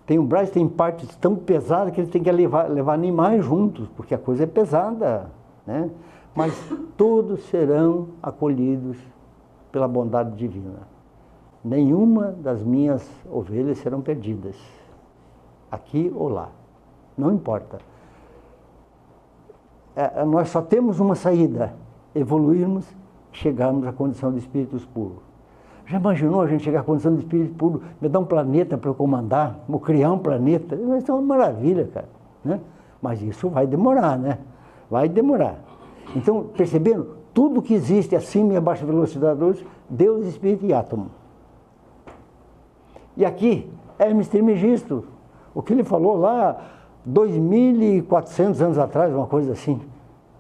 Tem um braço, tem partes tão pesadas que ele tem que levar animais juntos, porque a coisa é pesada, né? Mas todos serão acolhidos pela bondade divina. Nenhuma das minhas ovelhas serão perdidas, aqui ou lá, não importa. Nós só temos uma saída, evoluirmos, chegarmos à condição de espíritos puros. Já imaginou a gente chegar à condição de espírito puro, me dar um planeta para eu comandar, vou criar um planeta? Isso é uma maravilha, cara, né? Mas isso vai demorar, né? Vai demorar. Então, percebendo? Tudo que existe acima e abaixo da velocidade da luz, Deus, Espírito e átomo. E aqui, Hermes Trismegisto, o que ele falou lá, 2.400 anos atrás, uma coisa assim,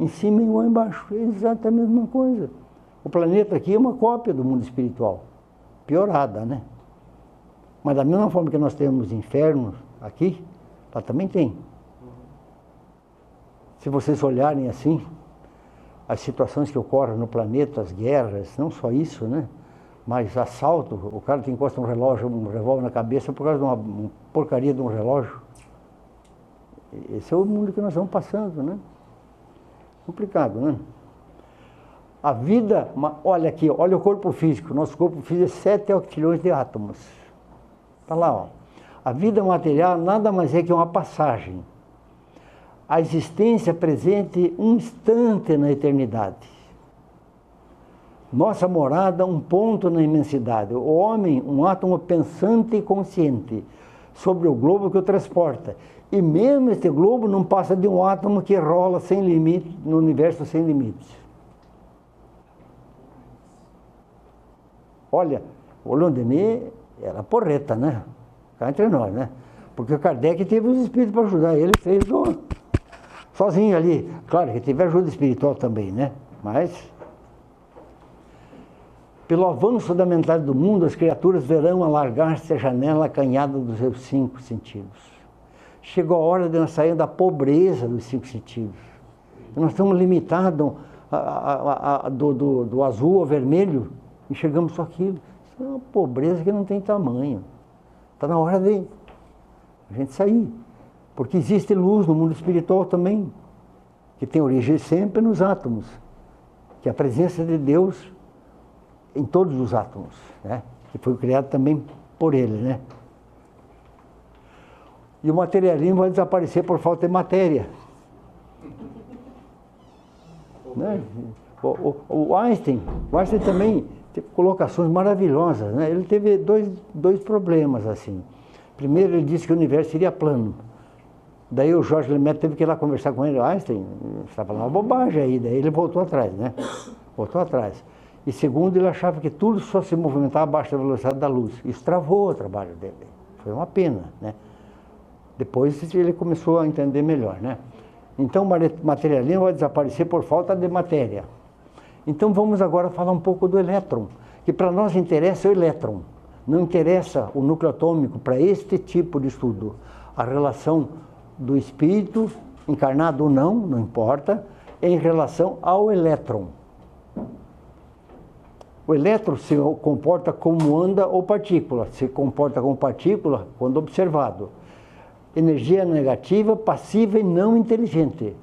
em cima e lá embaixo, é exatamente a mesma coisa. O planeta aqui é uma cópia do mundo espiritual, piorada, né? Mas da mesma forma que nós temos infernos aqui, lá também tem. Se vocês olharem assim, as situações que ocorrem no planeta, as guerras, não só isso, né? Mas assalto, o cara que encosta um relógio, um revólver na cabeça por causa de uma porcaria de um relógio. Esse é o mundo que nós estamos passando, né? Complicado, né? A vida, olha aqui, olha o corpo físico. Nosso corpo físico é 7 octilhões de átomos. Está lá, ó. A vida material nada mais é que uma passagem. A existência presente um instante na eternidade. Nossa morada, um ponto na imensidade. O homem, um átomo pensante e consciente sobre o globo que o transporta. E mesmo este globo não passa de um átomo que rola sem limite, no universo sem limites. Olha, o Leon Denis era porreta, né? Cá entre nós, né? Porque o Kardec teve os espíritos para ajudar. Ele fez sozinho ali. Claro que teve ajuda espiritual também, né? Mas, pelo avanço da mentalidade do mundo, as criaturas verão alargar-se a janela acanhada dos seus 5 sentidos. Chegou a hora de nós sairmos da pobreza dos 5 sentidos. Nós estamos limitados do azul ao vermelho, enxergamos só aquilo. Isso é uma pobreza que não tem tamanho. Está na hora de a gente sair. Porque existe luz no mundo espiritual também, que tem origem sempre nos átomos, que é a presença de Deus em todos os átomos, né? Que foi criado também por ele, né? E o materialismo vai desaparecer por falta de matéria. Né? O Einstein também teve colocações maravilhosas, né? Ele teve dois problemas, assim. Primeiro, ele disse que o universo seria plano. Daí o Jorge Lemaitre teve que ir lá conversar com ele. Einstein, você está falando uma bobagem aí. Daí ele voltou atrás, né? Voltou atrás. E segundo, ele achava que tudo só se movimentava abaixo da velocidade da luz. Isso travou o trabalho dele. Foi uma pena, né? Depois ele começou a entender melhor, né? Então o materialismo vai desaparecer por falta de matéria. Então vamos agora falar um pouco do elétron, que para nós interessa o elétron. Não interessa o núcleo atômico para este tipo de estudo. A relação do espírito, encarnado ou não, não importa, em relação ao elétron. O elétron se comporta como onda ou partícula, se comporta como partícula quando observado. Energia negativa, passiva e não inteligente.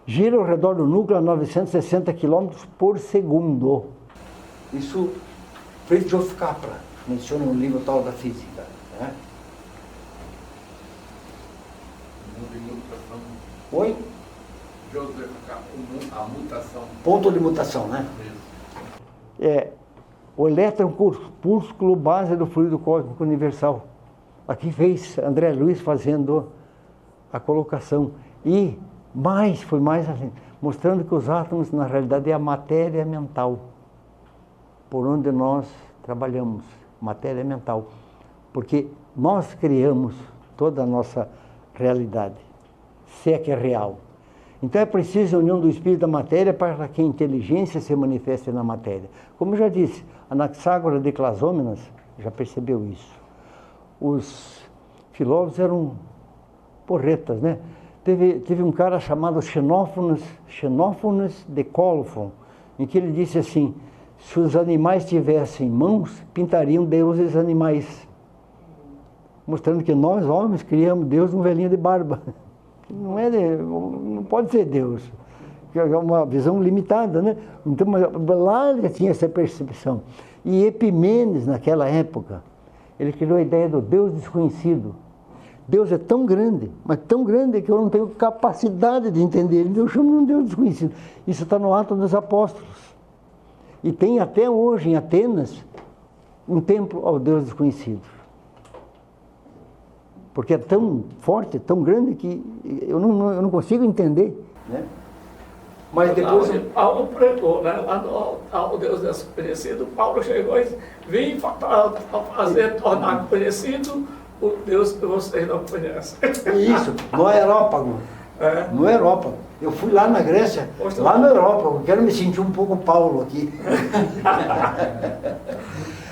Gira ao redor do núcleo a 960 km por segundo. Isso Fritjof Capra menciona no livro tal da física, né? Oi? Joseph, a mutação. Ponto de mutação, né? O elétron corpúsculo base do fluido cósmico universal. Aqui fez André Luiz fazendo a colocação. E foi mais assim, mostrando que os átomos, na realidade, é a matéria mental, por onde nós trabalhamos, matéria mental. Porque nós criamos toda a nossa realidade, se é que é real. Então é preciso a união do espírito da matéria para que a inteligência se manifeste na matéria. Como eu já disse, Anaxágoras de Clasômenas já percebeu isso. Os filósofos eram porretas, né? Teve um cara chamado Xenófonos de Cólofon, em que ele disse assim: se os animais tivessem mãos, pintariam deuses animais. mostrando que nós, homens, criamos Deus um velhinho de barba. Não pode ser Deus. É uma visão limitada, né? Então, mas lá ele tinha essa percepção. E Epimênides, naquela época, ele criou a ideia do Deus desconhecido. Deus é tão grande, mas tão grande que eu não tenho capacidade de entender ele. Eu chamo de um Deus desconhecido. Isso está no Atos dos Apóstolos. E tem até hoje em Atenas um templo ao Deus desconhecido. Porque é tão forte, tão grande que eu não consigo entender, né? Mas depois... Paulo pregou, né? Lá ao Deus desconhecido, Paulo chegou e vim fazer, tornar conhecido o Deus que vocês não conhecem. Isso, no Aerópago. É. No Aerópago. Eu fui lá na Grécia, lá no Aerópago. Quero me sentir um pouco Paulo aqui.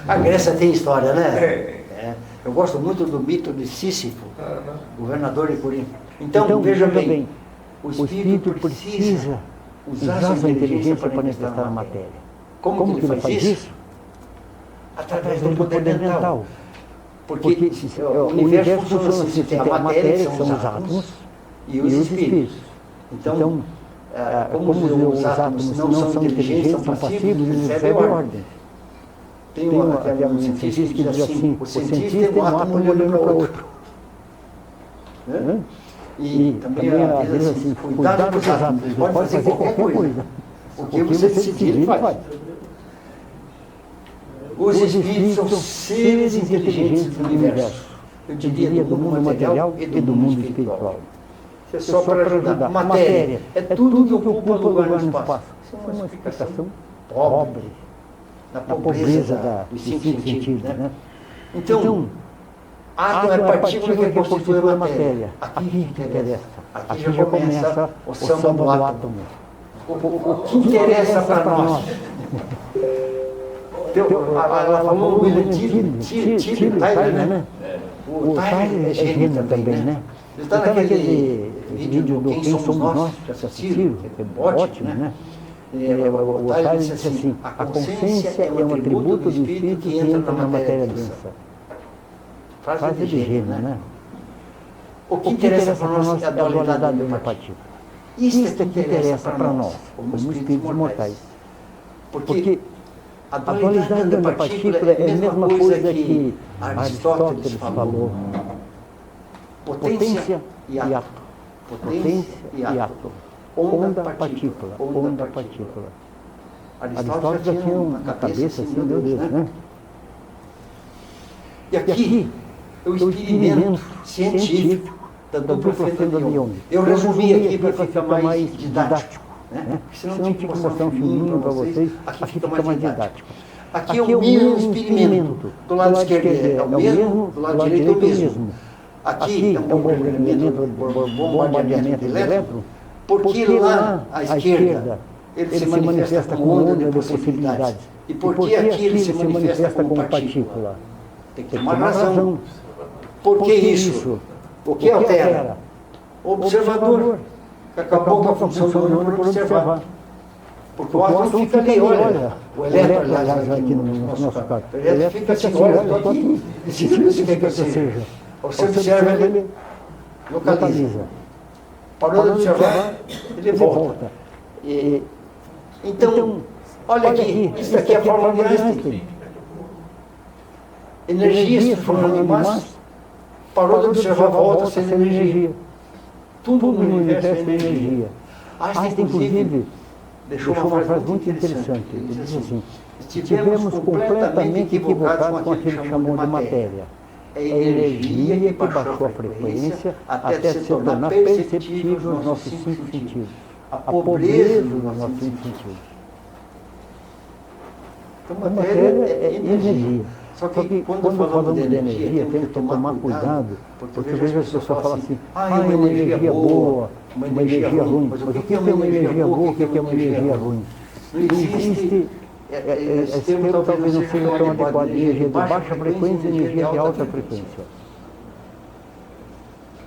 A Grécia tem história, né? É. Eu gosto muito do mito de Sísifo, governador de Corinto. Então veja bem, o espírito precisa usar sua inteligência para manifestar a matéria. Como que ele faz isso? Através do poder mental. Porque o universo funciona assim, tem a matéria, que são os átomos, e os espíritos. Então, como os átomos não são inteligentes, são passivos, eles recebem ordem. Tem um cientista que diz assim, o cientista é um átomo olhando para o outro. E também às vezes assim, cuidado com os átomos, ele pode fazer qualquer coisa. O que você decidir, ele faz. Os espíritos são seres inteligentes do universo. Eu diria do mundo material e do mundo espiritual. Isso é só para ajudar. Matéria é tudo que ocupa lugar no espaço. Isso é uma explicação pobre da pobreza dos cinco sentidos, né? Então, átomo é a partícula que constitui a matéria. Aqui que interessa. Aqui já começa o samba do átomo. O que interessa para nós? Ela falou o William Tyler, né? O Tyler é gênio também, né? Ele está naquele vídeo do Quem Somos Nós, que assistiram, que é ótimo, né? O Tyler disse assim, a consciência é um atributo do espírito que entra na matéria densa. Frase de gênio, né? O que interessa para nós é a dualidade de uma partícula. Isso é que interessa para nós, como espíritos mortais. Porque a dualidade de uma partícula é a mesma coisa que Aristóteles falou. Potência e ato. Potência e ato. Onda, partícula. Onda, partícula. Aristóteles já tinha uma cabeça assim, meu Deus, né? E aqui, o experimento científico da dupla fenda de Young. Eu resumi aqui para ficar mais didático. Né? Se não tinha que mostrar um filminho para vocês, aqui fica mais didático. Aqui é o mesmo experimento. Do lado esquerdo é o mesmo, do lado direito é o mesmo. Aqui é um bombardeamento de elétron, porque lá à esquerda ele se manifesta com onda de possibilidades. E porque aqui ele se manifesta como partícula. Tem que ter uma razão. Por que isso? O que altera? O observador. Acabou com a função do olho por observar. Porque o átomo fica ali, olha. O elétron, aliás, aqui no nosso caso. O elétron fica assim, olha, eu estou aqui. E se você quer que eu seja? Você observa, ele localiza. Parou de observar, ele volta. Então, olha aqui, isso aqui é a fórmula de Einstein. Energia se transformando em massa, parou de observar, volta sendo energia. Tudo no universo é energia. Einstein, inclusive, deixou uma frase muito interessante. Ele diz assim, estivemos completamente equivocados com aquele que chamou de matéria. É a energia que baixou a frequência até se tornar perceptível nos nossos cinco sentidos. A pobreza dos nossos cinco sentidos. Então, a matéria é energia. Só que quando falamos de energia, temos que tomar cuidado, porque eu vejo as pessoas falam assim, é uma energia boa, uma energia ruim. Mas o que é uma energia boa, o que é uma energia ruim? Não existe, esse termo talvez não seja tão adequado, energia de baixa frequência e energia de alta frequência.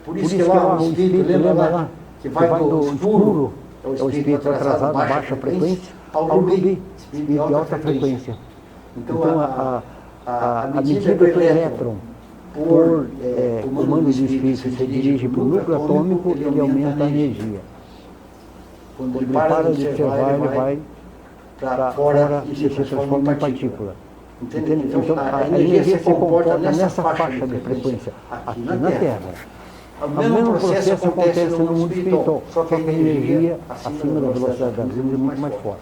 Por isso que lá o espírito, lembra lá, que vai do escuro, é o espírito atrasado, baixa frequência, ao rubi, espírito de alta frequência. Então, a medida do elétron por comando de espírito, se dirige para o núcleo atômico, ele aumenta a energia. Quando ele para de observar, ele vai para fora e se transforma em partícula. Entende? Então, a energia se comporta nessa faixa de frequência, aqui na Terra. O mesmo processo acontece no mundo espiritual, só que a energia acima da velocidade da luz é muito mais forte.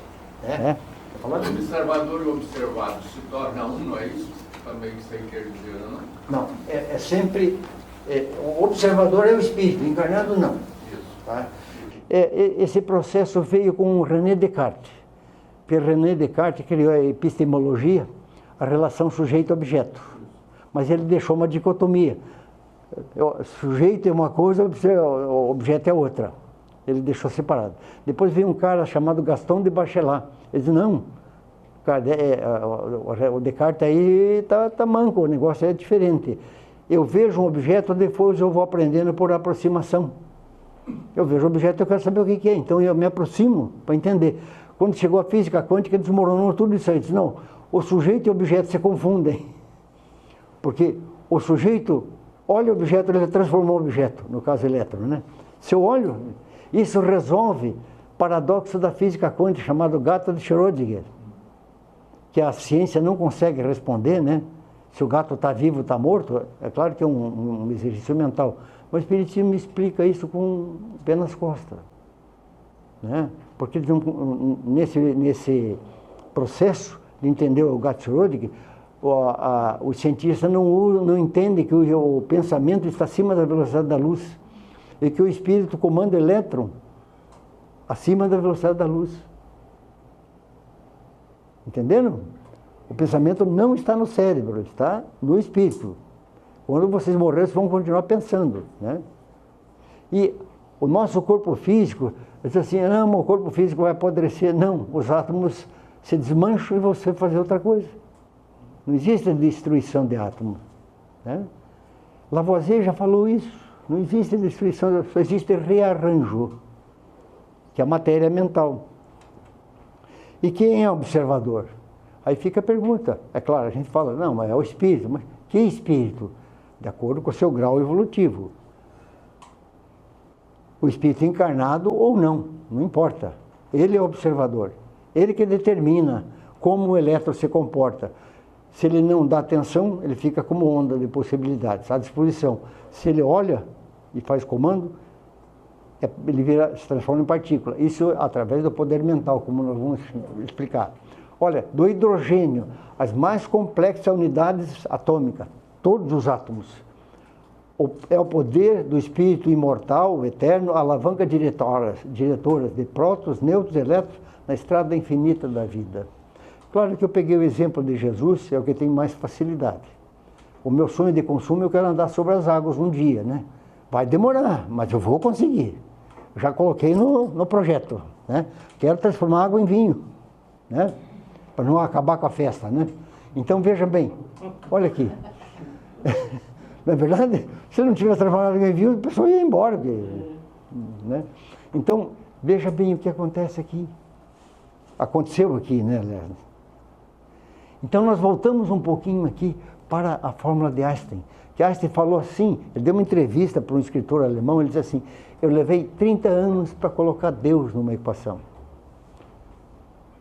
O observador e o observado se torna um, não é isso? Também que você quer dizer, não é? Não, é sempre... o observador é o espírito, o encarnado não. Isso. Tá? Esse processo veio com o René Descartes. Porque René Descartes criou a epistemologia, a relação sujeito-objeto. Mas ele deixou uma dicotomia. Sujeito é uma coisa, o objeto é outra. Ele deixou separado. Depois veio um cara chamado Gaston de Bachelard. Ele disse, não, cara, o Descartes aí tá manco, o negócio é diferente. Eu vejo um objeto, depois eu vou aprendendo por aproximação. Eu vejo o objeto, eu quero saber o que é, então eu me aproximo para entender. Quando chegou a física quântica, desmoronou tudo isso aí. Disse, não, o sujeito e o objeto se confundem. Porque o sujeito olha o objeto, ele transformou o objeto, no caso elétron, né? Se eu olho, isso resolve o paradoxo da física quântica, chamado gato de Schrödinger, que a ciência não consegue responder, né? Se o gato está vivo ou está morto, é claro que é um exercício mental. Mas o Espiritismo explica isso com o pé nas costas, né? Porque nesse processo de entender o gato de Schrödinger, o cientista não entende que o pensamento está acima da velocidade da luz e que o espírito comanda o elétron acima da velocidade da luz. Entenderam? O pensamento não está no cérebro, está no espírito. Quando vocês morrerem, vocês vão continuar pensando, né? E o nosso corpo físico, diz assim, não, o corpo físico vai apodrecer. Não, os átomos se desmancham e você vai fazer outra coisa. Não existe destruição de átomos, né? Lavoisier já falou isso. Não existe destruição, só existe rearranjo, que é a matéria mental. E quem é observador? Aí fica a pergunta. É claro, a gente fala, não, mas é o espírito. Mas que espírito? De acordo com o seu grau evolutivo. O espírito encarnado ou não, não importa. Ele é o observador. Ele que determina como o elétron se comporta. Se ele não dá atenção, ele fica como onda de possibilidades, à disposição. Se ele olha e faz comando, ele se transforma em partícula. Isso através do poder mental, como nós vamos explicar. Olha, do hidrogênio, as mais complexas unidades atômicas, todos os átomos. É o poder do espírito imortal, eterno, alavanca diretoras de prótons, nêutrons, elétrons, na estrada infinita da vida. Claro que eu peguei o exemplo de Jesus, é o que tem mais facilidade. O meu sonho de consumo, eu quero andar sobre as águas um dia, né? Vai demorar, mas eu vou conseguir. Já coloquei no projeto, né? Quero transformar água em vinho, né? Para não acabar com a festa, né? Então, veja bem, olha aqui. Não é verdade? Se não tivesse transformado água em vinho, a pessoa ia embora, né? Então, veja bem o que acontece aqui. Aconteceu aqui, né, Léo? Então, nós voltamos um pouquinho aqui para a fórmula de Einstein. Que Einstein falou assim, ele deu uma entrevista para um escritor alemão, ele disse assim, eu levei 30 anos para colocar Deus numa equação.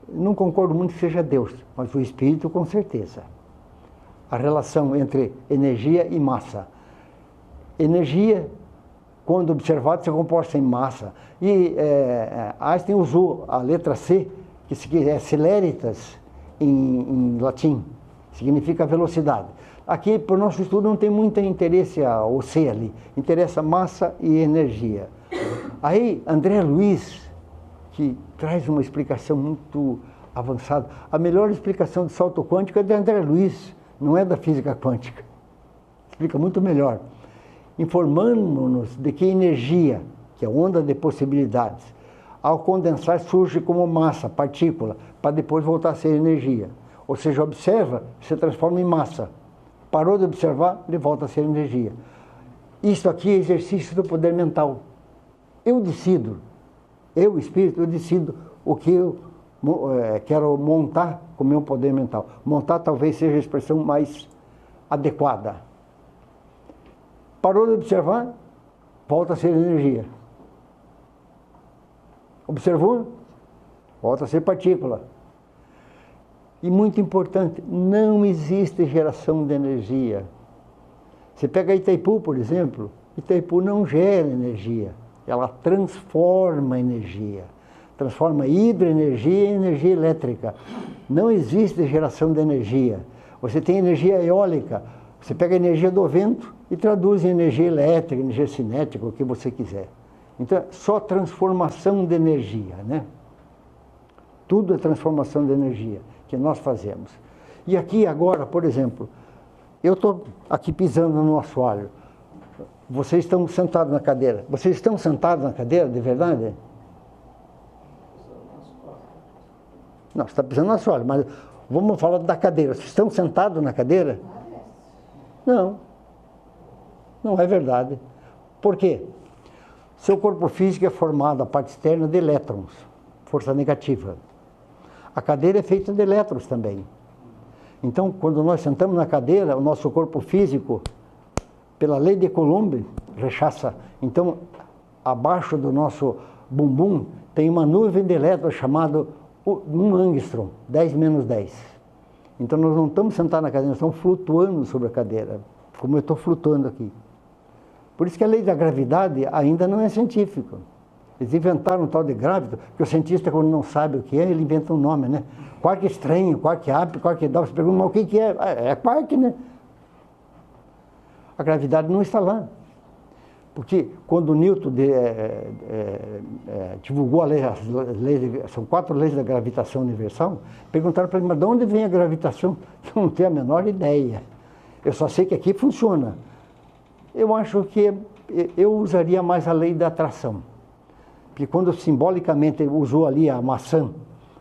Não concordo muito que seja Deus, mas o Espírito com certeza. A relação entre energia e massa. Energia, quando observado, se comporta em massa. E Einstein usou a letra C, que é celeritas em latim, significa velocidade. Aqui, para o nosso estudo, não tem muito interesse o C ali, interessa massa e energia. Aí, André Luiz, que traz uma explicação muito avançada, a melhor explicação de salto quântico é de André Luiz, não é da física quântica. Explica muito melhor. Informando-nos de que energia, que é onda de possibilidades, ao condensar surge como massa, partícula, para depois voltar a ser energia. Ou seja, observa, se transforma em massa. Parou de observar, ele volta a ser energia. Isso aqui é exercício do poder mental. Eu decido, eu, espírito, eu decido o que eu quero montar com o meu poder mental. Montar talvez seja a expressão mais adequada. Parou de observar, volta a ser energia. Observou, volta a ser partícula. E muito importante, não existe geração de energia. Você pega Itaipu, por exemplo, Itaipu não gera energia, ela transforma energia. Transforma hidroenergia em energia elétrica. Não existe geração de energia. Você tem energia eólica, você pega a energia do vento e traduz em energia elétrica, energia cinética, o que você quiser. Então, é só transformação de energia, né? Tudo é transformação de energia que nós fazemos. E aqui agora, por exemplo, eu estou aqui pisando no assoalho. Vocês estão sentados na cadeira. Vocês estão sentados na cadeira, de verdade? Não, você está pisando no assoalho, mas vamos falar da cadeira. Vocês estão sentados na cadeira? Não. Não é verdade. Por quê? Seu corpo físico é formado, a parte externa, de elétrons, força negativa. A cadeira é feita de elétrons também. Então, quando nós sentamos na cadeira, o nosso corpo físico, pela lei de Coulomb, rechaça. Então, abaixo do nosso bumbum, tem uma nuvem de elétrons chamada 1 angstrom, 10 menos 10. Então, nós não estamos sentados na cadeira, nós estamos flutuando sobre a cadeira, como eu estou flutuando aqui. Por isso que a lei da gravidade ainda não é científica. Eles inventaram um tal de gravito, que o cientista, quando não sabe o que é, ele inventa um nome, né? Quark estranho, quark up, quark down. Você pergunta, mas o que é? É quark, né? A gravidade não está lá. Porque quando Newton divulgou a lei, são 4 leis da gravitação universal, perguntaram para ele, mas de onde vem a gravitação? Eu não tenho a menor ideia. Eu só sei que aqui funciona. Eu acho que eu usaria mais a lei da atração. Porque quando simbolicamente usou ali a maçã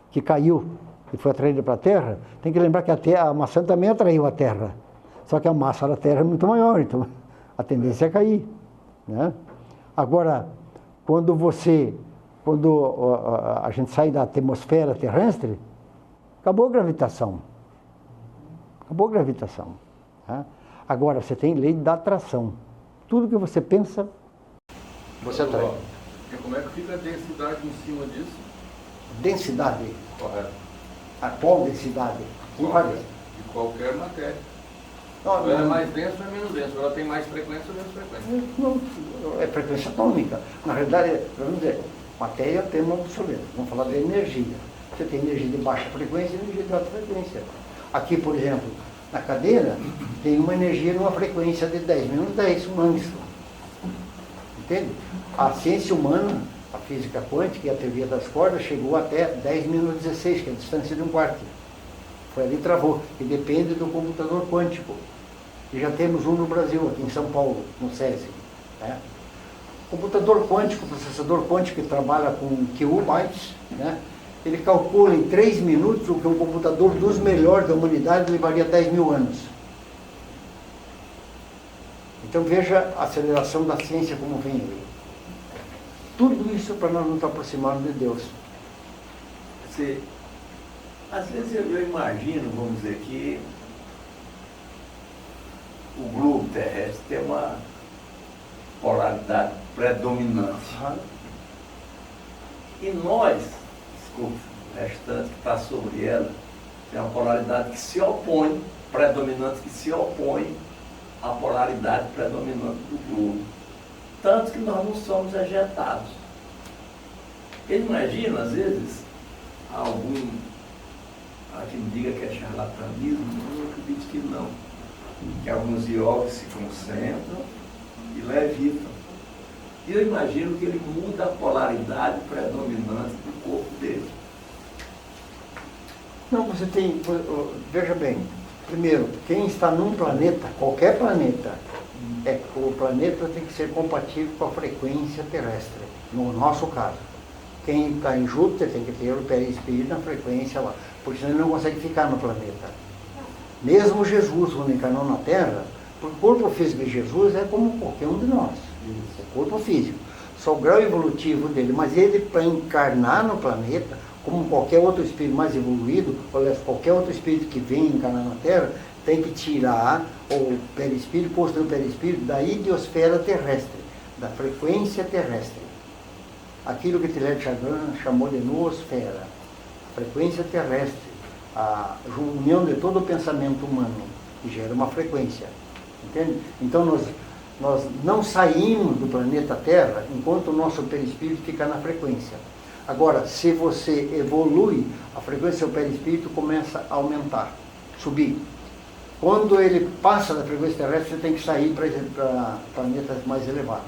que caiu e foi atraída para a Terra, tem que lembrar que a maçã também atraiu a Terra. Só que a massa da Terra é muito maior, então a tendência é cair, né? Agora, quando a gente sai da atmosfera terrestre, acabou a gravitação. Acabou a gravitação, né? Agora, você tem lei da atração. Tudo que você pensa, você atrai. E como é que fica a densidade em cima disso? Densidade. Correto. A qual densidade? De qualquer matéria. Não, Ela é mais densa ou é menos densa? Ela tem mais frequência ou menos frequência? Não, é frequência atômica. Na realidade, vamos dizer, matéria é termo obsoleto. Vamos falar de energia. Você tem energia de baixa frequência e energia de alta frequência. Aqui, por exemplo, na cadeira, tem uma energia numa frequência de 10 menos 10, um angstrom. Entende? A ciência humana, a física quântica e a teoria das cordas chegou até 10 menos 16, que é a distância de um quarto. Foi ali que travou, e depende do computador quântico. E já temos um no Brasil, aqui em São Paulo, no SESI. Né? Computador quântico, processador quântico que trabalha com QU bytes, né? Ele calcula em 3 minutos o que um computador dos melhores da humanidade levaria 10 mil anos. Então veja a aceleração da ciência como vem aí. Tudo isso para nós nos aproximarmos de Deus. Às vezes eu imagino, vamos dizer, que o globo terrestre tem uma polaridade predominante. E nós, o restante que está sobre ela, tem uma polaridade que se opõe, predominante que se opõe à polaridade predominante do globo. Tanto que nós não somos ejetados. Ele imagina, às vezes, algum, há quem diga que é charlatanismo, eu acredito que não. Que alguns iogues se concentram e levitam. E eu imagino que ele muda a polaridade predominante do corpo dele. Não, você tem, veja bem, primeiro, quem está num planeta, qualquer planeta, o planeta tem que ser compatível com a frequência terrestre, no nosso caso. Quem está em Júpiter tem que ter o perispírito na frequência lá, porque senão ele não consegue ficar no planeta. Mesmo Jesus, quando encarnou na Terra, o corpo físico de Jesus é como qualquer um de nós, o corpo físico. Só o grau evolutivo dele, mas ele, para encarnar no planeta, como qualquer outro espírito mais evoluído, ou qualquer outro espírito que vem encarnar na Terra, tem que tirar o perispírito, posto no perispírito, da idiosfera terrestre, da frequência terrestre. Aquilo que Teilhard de Chardin chamou de noosfera, frequência terrestre, a união de todo o pensamento humano, que gera uma frequência. Entende? Então nós não saímos do planeta Terra enquanto o nosso perispírito fica na frequência. Agora, se você evolui, a frequência do perispírito começa a aumentar, subir. Quando ele passa da frequência terrestre, você tem que sair para planetas mais elevados.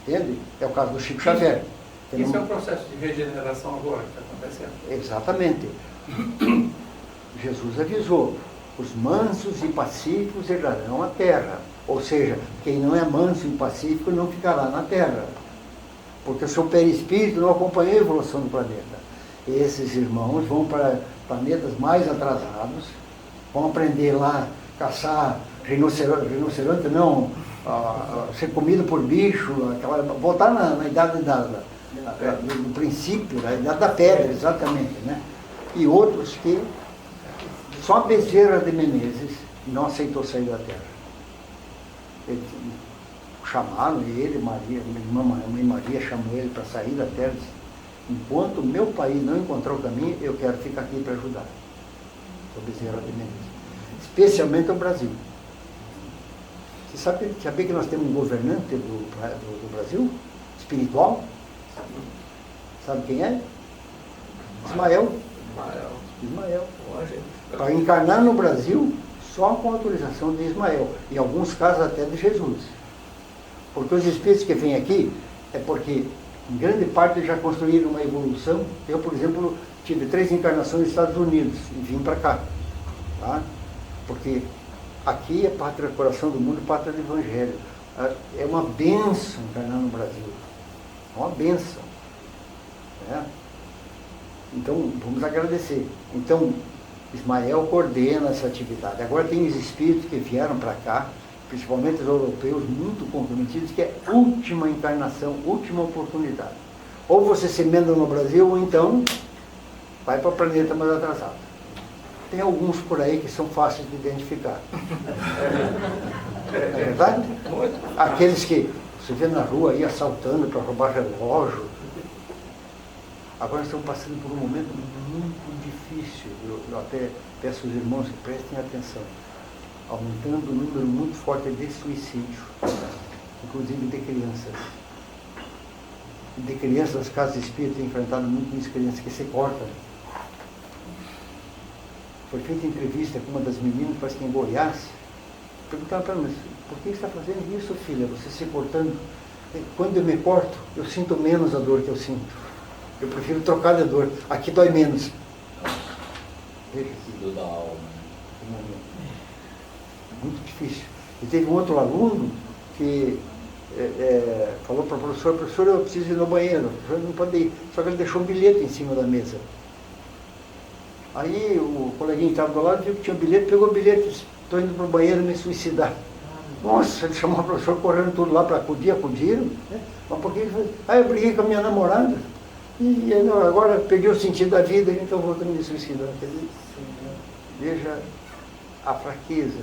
Entende? É o caso do Chico Xavier. Isso é um processo de regeneração agora que está acontecendo. Exatamente. Jesus avisou, os mansos e pacíficos herdarão a terra. Ou seja, quem não é manso e pacífico não ficará na terra. Porque o seu perispírito não acompanhou a evolução do planeta. Esses irmãos vão para planetas mais atrasados, vão aprender lá a caçar rinoceronte não, ser comido por bicho, voltar na idade do princípio, na idade da pedra, exatamente, né? E outros que só Bezerra de Menezes não aceitou sair da terra. Chamaram ele, Maria, minha mãe Maria chamou ele para sair da terra. Disse, enquanto o meu país não encontrar o caminho, eu quero ficar aqui para ajudar. Sou Bezerra de Menezes. Especialmente o Brasil. Você sabia que nós temos um governante do Brasil? Espiritual? Sabe quem é? Ismael. Para encarnar no Brasil, só com autorização de Ismael. Em alguns casos até de Jesus. Porque os espíritos que vêm aqui, é porque, em grande parte, já construíram uma evolução. Eu, por exemplo, tive 3 encarnações nos Estados Unidos e vim para cá. Tá? Porque aqui é pátria, coração do mundo, pátria do Evangelho. É uma bênção encarnar no Brasil. É uma bênção. Né? Então, vamos agradecer. Então, Ismael coordena essa atividade. Agora tem os espíritos que vieram para cá, principalmente os europeus, muito comprometidos, que é última encarnação, última oportunidade. Ou você se emenda no Brasil, ou então vai para o planeta mais atrasado. Tem alguns por aí que são fáceis de identificar. É verdade? Aqueles que você vê na rua aí assaltando para roubar relógio. Agora estamos passando por um momento muito difícil. Eu até peço aos irmãos que prestem atenção. Aumentando o número muito forte de suicídio, inclusive de crianças. De crianças, as casas espíritas têm enfrentado muitas crianças que se cortam. Foi feita entrevista com uma das meninas, parece que em Goiás, perguntaram para ela, por que você está fazendo isso, filha? Você se cortando? Quando eu me corto, eu sinto menos a dor que eu sinto. Eu prefiro trocar de dor. Aqui dói menos. Veja. Da alma. Muito difícil. E teve um outro aluno que falou para o professor, eu preciso ir no banheiro. O professor não pode ir. Só que ele deixou um bilhete em cima da mesa. Aí o coleguinha estava do lado, viu que tinha um bilhete, pegou o bilhete e disse, estou indo para o banheiro me suicidar. Nossa, ele chamou o professor correndo tudo lá para acudiram. Né? Mas por que ele falou? Eu briguei com a minha namorada. E agora peguei o sentido da vida, então vou me suicidar. Veja a fraqueza,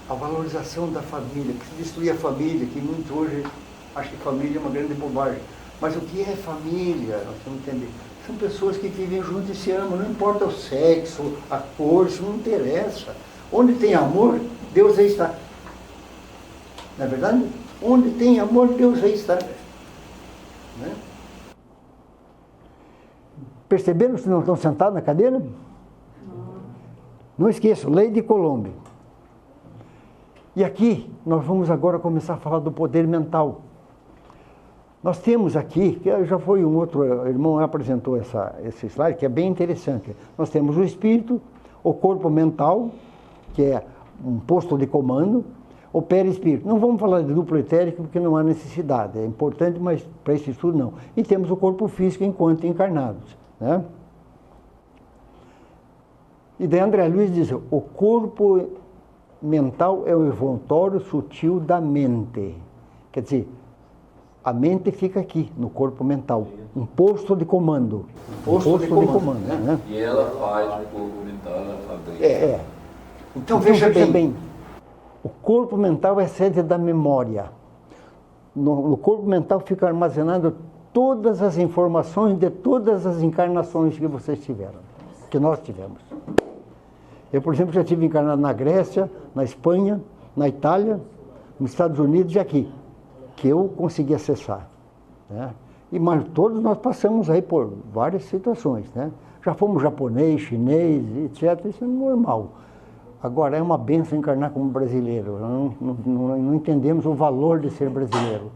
a valorização da família, que destruir a família, que muito hoje acha que família é uma grande bobagem. Mas o que é família? Nós temos que entender. São pessoas que vivem juntos e se amam, não importa o sexo, a cor, isso não interessa. Onde tem amor, Deus aí está. Não é verdade? Onde tem amor, Deus aí está. Né? Perceberam que não estão sentados na cadeira? Não esqueçam, lei de Coulomb. E aqui nós vamos agora começar a falar do poder mental. Nós temos aqui, que já foi um outro irmão apresentou esse slide, que é bem interessante. Nós temos o espírito, o corpo mental, que é um posto de comando, o perispírito. Não vamos falar de duplo etérico porque não há necessidade, é importante, mas para esse estudo não. E temos o corpo físico enquanto encarnados. Né? E daí André Luiz diz, o corpo mental é o envoltório sutil da mente. Quer dizer, A mente fica aqui, no corpo mental. Um posto de comando. Um posto de comando, né? E ela faz o corpo mental, ela fabrica. Então veja bem, o corpo mental é sede da memória. No corpo mental fica armazenado todas as informações de todas as encarnações que vocês tiveram, que nós tivemos. Eu, por exemplo, já tive encarnado na Grécia, na Espanha, na Itália, nos Estados Unidos e aqui, que eu consegui acessar, né? Mas todos nós passamos aí por várias situações, né? Já fomos japonês, chinês, etc. Isso é normal. Agora, é uma benção encarnar como brasileiro. Não entendemos o valor de ser brasileiro.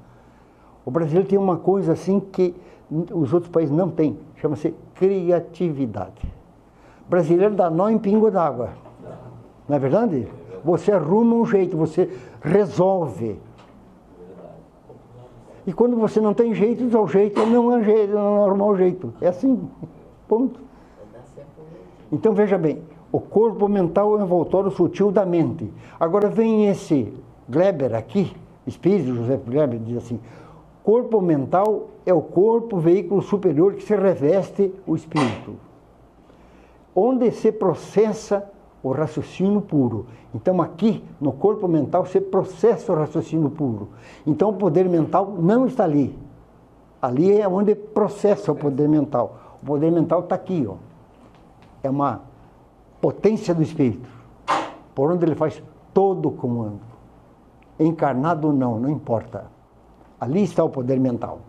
O brasileiro tem uma coisa assim que os outros países não têm. Chama-se criatividade. O brasileiro dá nó em pingo d'água. Não é verdade? Você arruma um jeito, você resolve. E quando você não tem jeito, o jeito não é jeito, não é normal jeito. É assim, ponto. Então, veja bem. O corpo mental é o envoltório sutil da mente. Agora vem esse Gleber aqui, espírito José Gleber, diz assim, corpo mental é o corpo, veículo superior que se reveste o espírito, onde se processa o raciocínio puro. Então aqui, no corpo mental, se processa o raciocínio puro. Então o poder mental não está ali. Ali é onde processa o poder mental. O poder mental está aqui, ó. É uma potência do espírito, por onde ele faz todo o comando. Encarnado ou não, não importa. Ali está o poder mental.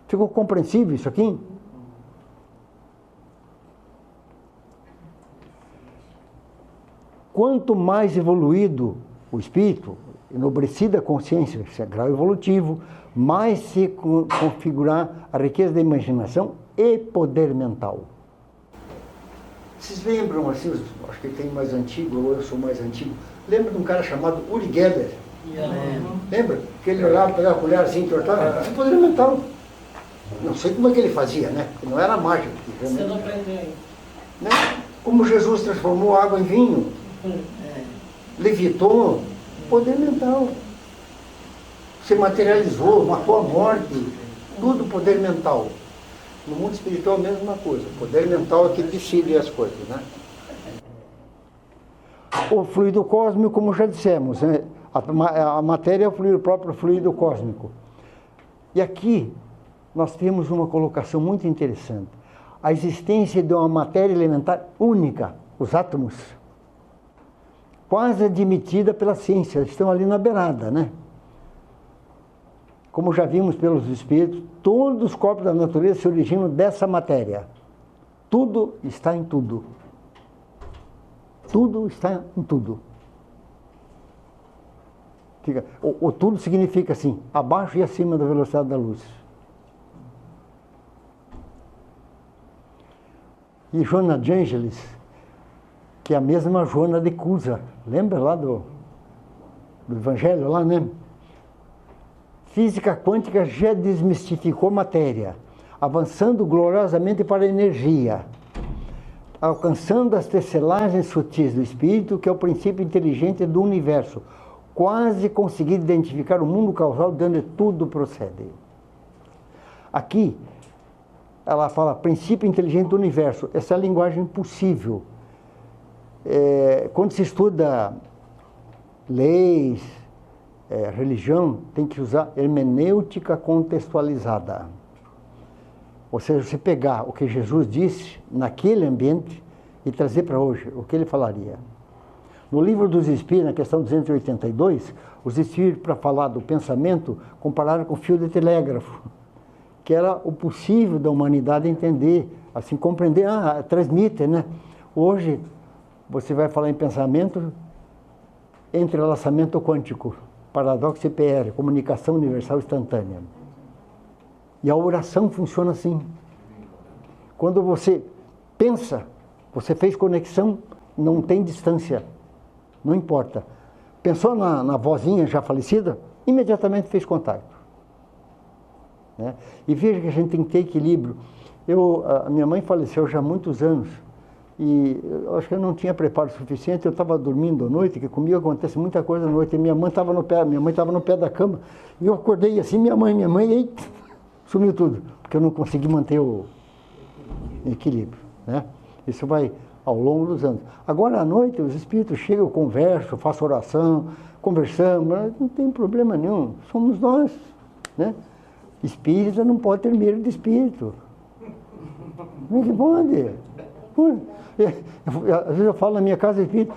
Ficou compreensível isso aqui? Quanto mais evoluído o espírito, enobrecida a consciência, esse é grau evolutivo, mais se configurar a riqueza da imaginação e poder mental. Vocês lembram, assim, acho que tem mais antigo, ou eu sou mais antigo, lembra de um cara chamado Uri Geller? Lembra? Que ele olhava, pegava a colher assim, entortava? É poder mental. Não sei como é que ele fazia, né? Porque não era mágico. Você não aprendeu aí. Né? Como Jesus transformou água em vinho. Levitou, poder mental. Se materializou, matou a morte. Tudo poder mental. No mundo espiritual, a mesma coisa. O poder mental é que decide as coisas, né? O fluido cósmico, como já dissemos, né? A matéria é o próprio fluido cósmico. E aqui nós temos uma colocação muito interessante. A existência de uma matéria elementar única, os átomos, quase admitida pela ciência, estão ali na beirada, né? Como já vimos pelos espíritos, todos os corpos da natureza se originam dessa matéria. Tudo está em tudo. Tudo está em tudo. O tudo significa assim, abaixo e acima da velocidade da luz. E Joana de Ângeles, que é a mesma Joana de Cusa, lembra lá do Evangelho lá, né? Física quântica já desmistificou matéria, avançando gloriosamente para a energia, alcançando as tecelagens sutis do espírito, que é o princípio inteligente do universo, quase conseguindo identificar o mundo causal de onde tudo procede. Aqui, ela fala princípio inteligente do universo, essa é a linguagem possível. Quando se estuda leis, religião, tem que usar hermenêutica contextualizada. Ou seja, você pegar o que Jesus disse naquele ambiente e trazer para hoje, o que ele falaria. No livro dos Espíritos, na questão 282, os Espíritos, para falar do pensamento, compararam com o fio de telégrafo, que era o possível da humanidade entender, assim, compreender, transmite, né? Hoje, você vai falar em pensamento, entrelaçamento quântico, paradoxo IPR, comunicação universal instantânea. E a oração funciona assim. Quando você pensa, você fez conexão, não tem distância, não importa. Pensou na vozinha já falecida, imediatamente fez contato. E veja que a gente tem que ter equilíbrio. A minha mãe faleceu já há muitos anos, E eu acho que eu não tinha preparo suficiente, eu estava dormindo à noite, que comigo acontece muita coisa à noite, e minha mãe estava no pé da cama, e eu acordei assim, minha mãe, e aí sumiu tudo, porque eu não consegui manter o equilíbrio, né? Isso vai ao longo dos anos. Agora à noite os espíritos chegam, eu converso, faço oração, conversamos, não tem problema nenhum, somos nós, né? Espírita não pode ter medo de espírito. Como é que pode? Às vezes eu falo na minha casa espírita,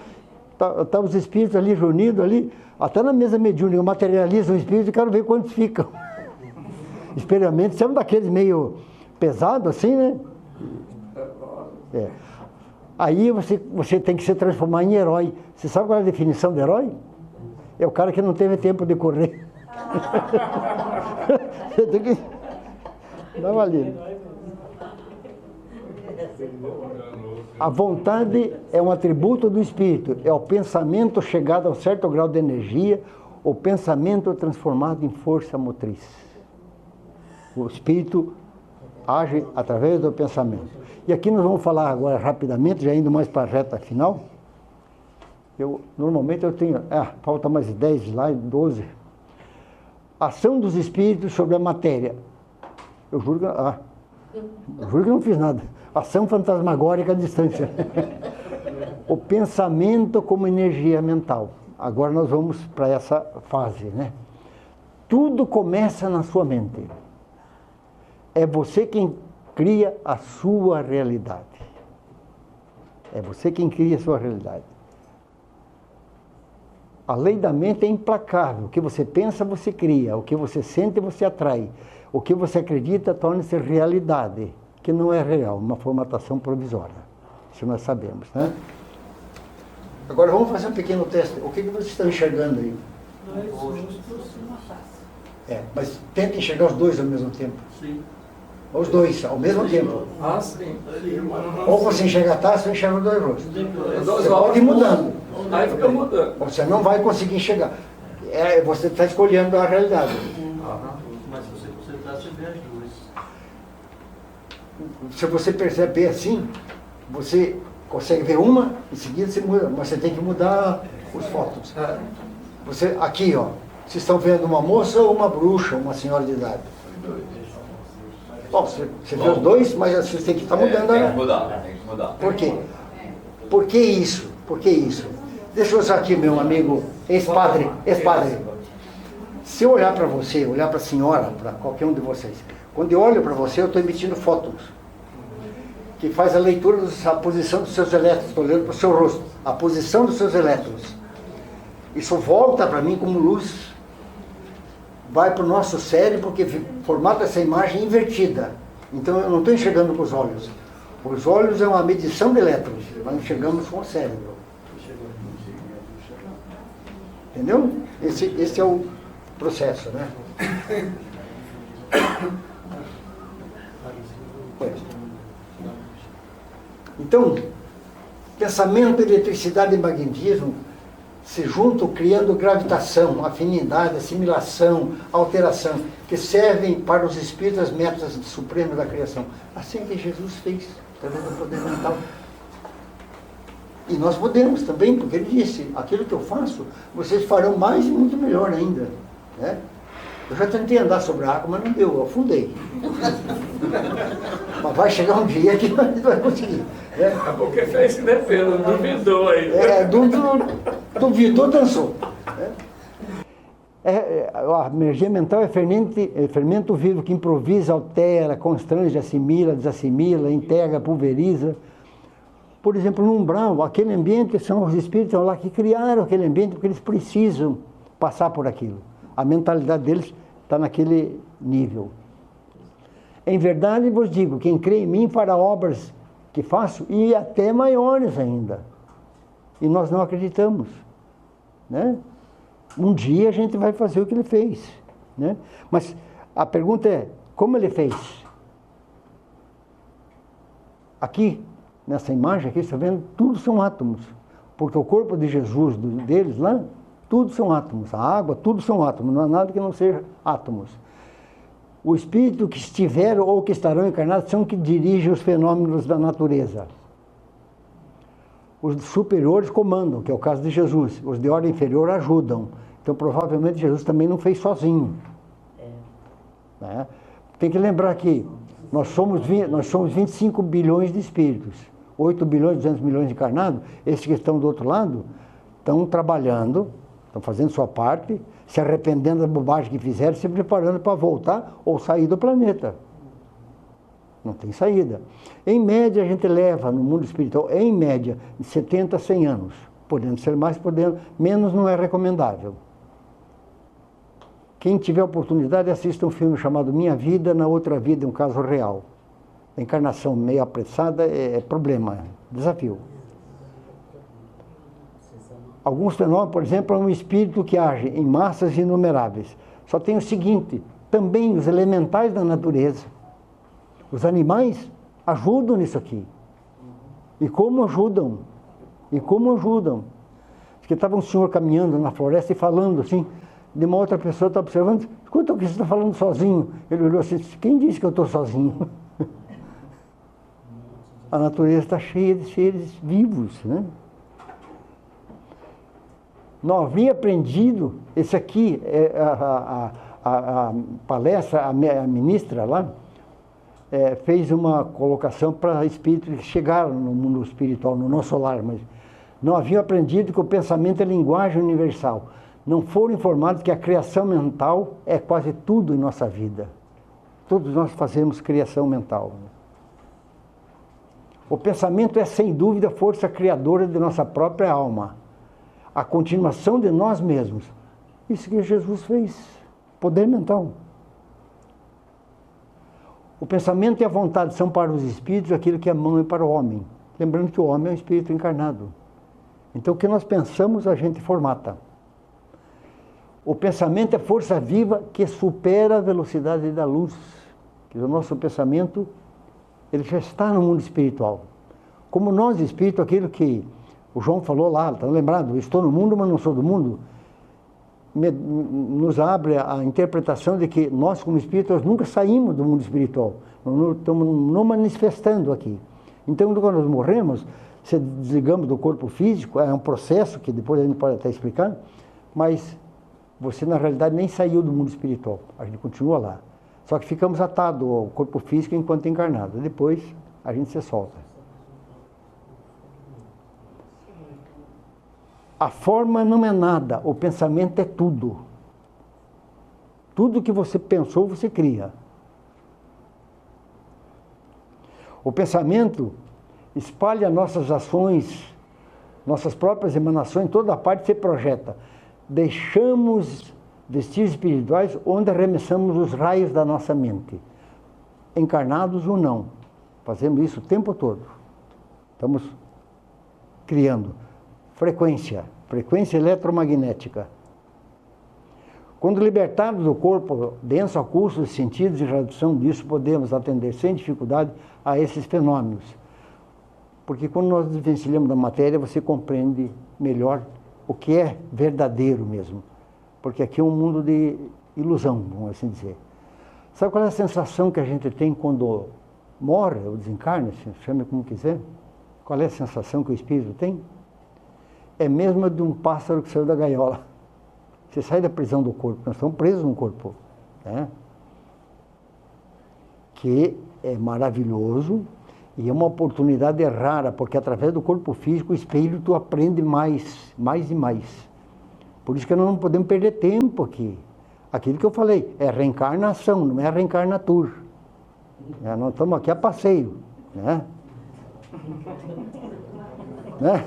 tá os espíritos ali reunidos ali, até na mesa mediúnica, eu materializo o espírito e quero ver quantos ficam. Experimento, sempre daqueles meio pesado assim, né? É. Aí você tem que se transformar em herói. Você sabe qual é a definição de herói? É o cara que não teve tempo de correr. Você tem que dar uma lida. A vontade é um atributo do espírito, é o pensamento chegado a um certo grau de energia, o pensamento transformado em força motriz. O espírito age através do pensamento. E aqui nós vamos falar agora rapidamente, já indo mais para a reta final. Normalmente eu tenho, falta mais 10 slides, 12. Ação dos espíritos sobre a matéria. Eu juro que não fiz nada. Ação fantasmagórica à distância. O pensamento como energia mental. Agora nós vamos para essa fase, né? Tudo começa na sua mente. É você quem cria a sua realidade. É você quem cria a sua realidade. A lei da mente é implacável. O que você pensa, você cria. O que você sente, você atrai. O que você acredita torna-se realidade, que não é real, uma formatação provisória. Isso nós sabemos, né? Agora vamos fazer um pequeno teste. O que vocês estão enxergando aí? Mas tenta enxergar os dois ao mesmo tempo. Sim. Os dois, ao mesmo tempo. Ah, sim. Ou você enxerga a taça ou enxerga os dois rostos. Você pode ir mudando. Aí fica mudando. Você não vai conseguir enxergar. Você está escolhendo a realidade. Mas se você concentrar, você vê as duas. Se você perceber assim, você consegue ver uma, em seguida você muda, mas você tem que mudar os fótons. Você, aqui, ó, vocês estão vendo uma moça ou uma bruxa, uma senhora de idade? Bom, você vê os dois, mas você tem que estar mudando. Tem que mudar, tem que mudar. Por quê? Por que isso? Por que isso? Deixa eu usar aqui, meu amigo ex-padre. Se eu olhar para você, olhar para a senhora, para qualquer um de vocês, quando eu olho para você, eu estou emitindo fótons, que faz a leitura da posição dos seus elétrons. Estou olhando para o seu rosto, a posição dos seus elétrons. Isso volta para mim como luz, vai para o nosso cérebro, que formata essa imagem invertida. Então eu não estou enxergando com os olhos. Os olhos é uma medição de elétrons, nós enxergamos com o cérebro. Entendeu? Esse é o processo, né? Então, pensamento, eletricidade e magnetismo se juntam criando gravitação, afinidade, assimilação, alteração, que servem para os espíritos as metas supremas da criação. Assim que Jesus fez, através do poder mental. E nós podemos também, porque ele disse, aquilo que eu faço, vocês farão mais e muito melhor ainda. Né? Eu já tentei andar sobre a água, mas não deu, eu afundei. Mas vai chegar um dia que a gente vai conseguir. É porque fez que defesa, duvidou aí. Duvidou, dançou. A energia mental é fermento vivo que improvisa, altera, constrange, assimila, desassimila, integra, pulveriza. Por exemplo, no umbral, aquele ambiente, são os espíritos lá que criaram aquele ambiente porque eles precisam passar por aquilo. A mentalidade deles está naquele nível. Em verdade vos digo, quem crê em mim fará obras que faço e até maiores ainda. E nós não acreditamos. Né? Um dia a gente vai fazer o que ele fez. Né? Mas a pergunta é, como ele fez? Aqui, nessa imagem aqui, você está vendo, tudo são átomos. Porque o corpo de Jesus, deles lá, tudo são átomos. A água, tudo são átomos. Não há nada que não seja átomos. O espírito que estiver ou que estarão encarnados são que dirigem os fenômenos da natureza. os superiores comandam, que é o caso de Jesus. Os de ordem inferior ajudam. Então, provavelmente, Jesus também não fez sozinho. Né? Tem que lembrar que nós somos 25 bilhões de espíritos. 8 bilhões e 200 milhões encarnados. Esses que estão do outro lado estão trabalhando, estão fazendo sua parte, se arrependendo da bobagem que fizeram, se preparando para voltar ou sair do planeta. Não tem saída. Em média, a gente leva no mundo espiritual, em média, de 70 a 100 anos. Podendo ser mais, podendo menos, não é recomendável. Quem tiver oportunidade, assista um filme chamado Minha Vida na Outra Vida, um caso real. A encarnação meio apressada é problema, é desafio. Alguns fenômenos, por exemplo, é um espírito que age em massas inumeráveis. Só tem o seguinte, também os elementais da natureza, os animais ajudam nisso aqui. E como ajudam? E como ajudam? Porque estava um senhor caminhando na floresta e falando assim, de uma outra pessoa está observando, escuta o que você está falando sozinho. Ele olhou assim, quem disse que eu estou sozinho? A natureza está cheia de seres vivos, né? Não havia aprendido, esse aqui, a palestra, a ministra lá, fez uma colocação para espíritos que chegaram no mundo espiritual, no nosso lar, mas não haviam aprendido que o pensamento é linguagem universal. Não foram informados que a criação mental é quase tudo em nossa vida. Todos nós fazemos criação mental. O pensamento é, sem dúvida, a força criadora de nossa própria alma. A continuação de nós mesmos. Isso que Jesus fez. Poder mental. O pensamento e a vontade são para os espíritos aquilo que a mão é para o homem. Lembrando que o homem é um espírito encarnado. Então, o que nós pensamos, a gente formata. O pensamento é força viva que supera a velocidade da luz. O nosso pensamento, ele já está no mundo espiritual. Como nós, espírito, aquilo que o João falou lá, estão lembrados? Estou no mundo, mas não sou do mundo. Nos abre a interpretação de que nós, como espíritos, nunca saímos do mundo espiritual. Nós estamos nos manifestando aqui. Então, quando nós morremos, se desligamos do corpo físico, é um processo que depois a gente pode até explicar, mas você, na realidade, nem saiu do mundo espiritual. A gente continua lá. Só que ficamos atados ao corpo físico enquanto encarnado. Depois, a gente se solta. A forma não é nada, o pensamento é tudo. Tudo que você pensou, você cria. O pensamento espalha nossas ações, nossas próprias emanações, em toda parte se projeta. Deixamos vestígios espirituais onde arremessamos os raios da nossa mente, encarnados ou não. Fazemos isso o tempo todo. Estamos criando frequência eletromagnética. Quando libertados do corpo denso a curso de sentidos e redução disso, podemos atender sem dificuldade a esses fenômenos. Porque quando nós desvencilhamos da matéria, você compreende melhor o que é verdadeiro mesmo. Porque aqui é um mundo de ilusão, vamos assim dizer. Sabe qual é a sensação que a gente tem quando morre ou desencarna, chame como quiser? Qual é a sensação que o espírito tem? É mesmo de um pássaro que saiu da gaiola. Você sai da prisão do corpo, nós estamos presos no corpo. Né? Que é maravilhoso e é uma oportunidade rara, porque através do corpo físico o espírito aprende mais e mais. Por isso que nós não podemos perder tempo aqui. Aquilo que eu falei, é reencarnação, não é reencarnatur. Nós estamos aqui a passeio. Né? Né?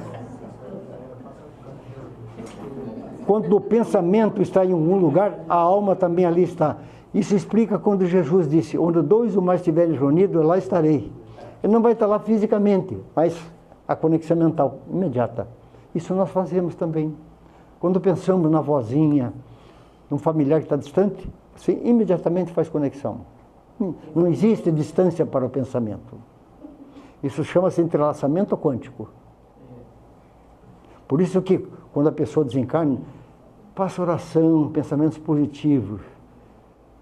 Quando o pensamento está em algum lugar, a alma também ali está. Isso explica quando Jesus disse, onde dois ou mais estiverem reunidos, lá estarei. Ele não vai estar lá fisicamente, mas a conexão mental imediata. Isso nós fazemos também. Quando pensamos na vozinha, num familiar que está distante, você imediatamente faz conexão. Não existe distância para o pensamento. Isso chama-se entrelaçamento quântico. Por isso que, quando a pessoa desencarna, faça oração, pensamentos positivos.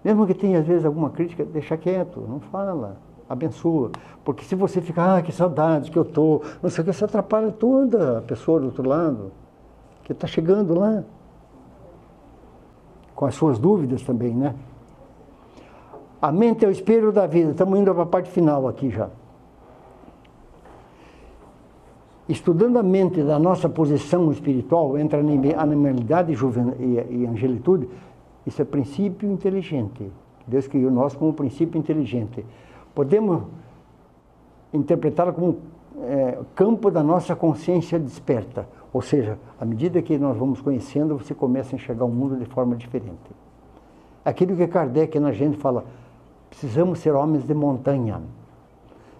Mesmo que tenha, às vezes, alguma crítica, deixa quieto, não fala. abençoa. Porque se você ficar, que saudade que eu tô, não sei o que, você atrapalha toda a pessoa do outro lado, que está chegando lá. Com as suas dúvidas também, né? A mente é o espelho da vida. Estamos indo para a parte final aqui já. Estudando a mente da nossa posição espiritual, entre animalidade e angelitude, isso é princípio inteligente. Deus criou nós como princípio inteligente. Podemos interpretá-lo como campo da nossa consciência desperta. Ou seja, à medida que nós vamos conhecendo, você começa a enxergar o mundo de forma diferente. Aquilo que Kardec na gente fala, precisamos ser homens de montanha.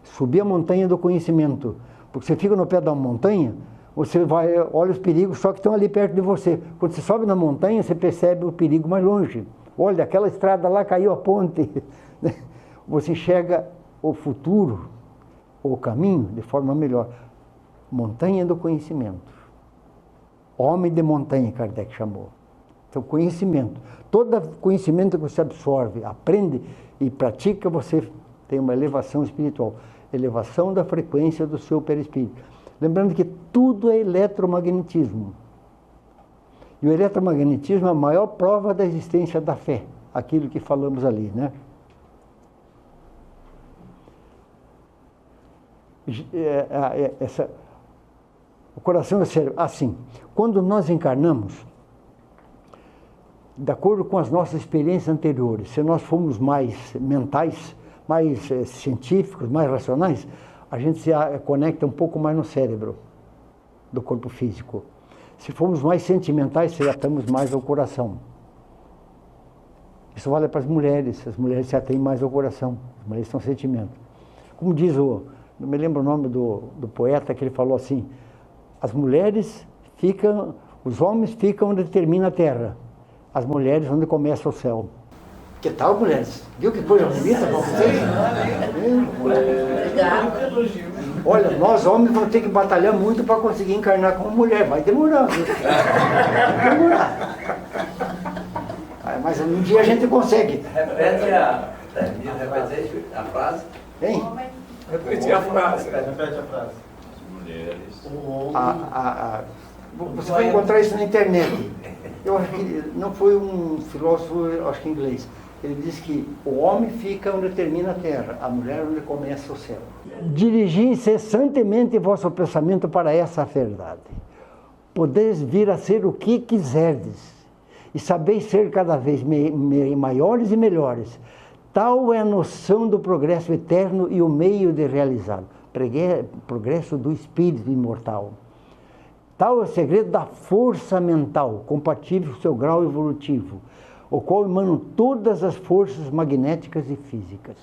Subir a montanha do conhecimento. Porque você fica no pé da montanha, você vai, olha os perigos, só que estão ali perto de você. Quando você sobe na montanha, você percebe o perigo mais longe. Olha, aquela estrada lá caiu a ponte. Você enxerga o futuro, o caminho, de forma melhor. Montanha do conhecimento. Homem de montanha, Kardec chamou. Então, conhecimento. Todo conhecimento que você absorve, aprende e pratica, você tem uma elevação espiritual. Elevação da frequência do seu perispírito. Lembrando que tudo é eletromagnetismo. E o eletromagnetismo é a maior prova da existência da fé. Aquilo que falamos ali, né? O coração é sério. Assim, quando nós encarnamos, de acordo com as nossas experiências anteriores, se nós formos mais mentais, mais científicos, mais racionais, a gente se conecta um pouco mais no cérebro do corpo físico. Se formos mais sentimentais, se atamos mais ao coração. Isso vale para as mulheres se atêm mais ao coração, as mulheres são sentimentos. Como diz não me lembro o nome do poeta, que ele falou assim, as mulheres ficam, os homens ficam onde termina a terra, as mulheres onde começa o céu. Que tal, mulheres? Viu que coisa bonita para vocês? Olha, nós homens vamos ter que batalhar muito para conseguir encarnar como mulher. Vai demorar, viu? Vai demorar. Mas um dia a gente consegue. Repete a frase. Hein? Repete a frase. Repete a frase. As mulheres. Você vai encontrar isso na internet. Eu acho que não foi um filósofo, acho que inglês. Ele diz que o homem fica onde termina a terra, a mulher onde começa o céu. Dirigi incessantemente vosso pensamento para essa verdade. Podeis vir a ser o que quiserdes, e sabeis ser cada vez maiores e melhores. Tal é a noção do progresso eterno e o meio de realizá-lo. Progresso do espírito imortal. Tal é o segredo da força mental, compatível com o seu grau evolutivo, o qual emanam todas as forças magnéticas e físicas.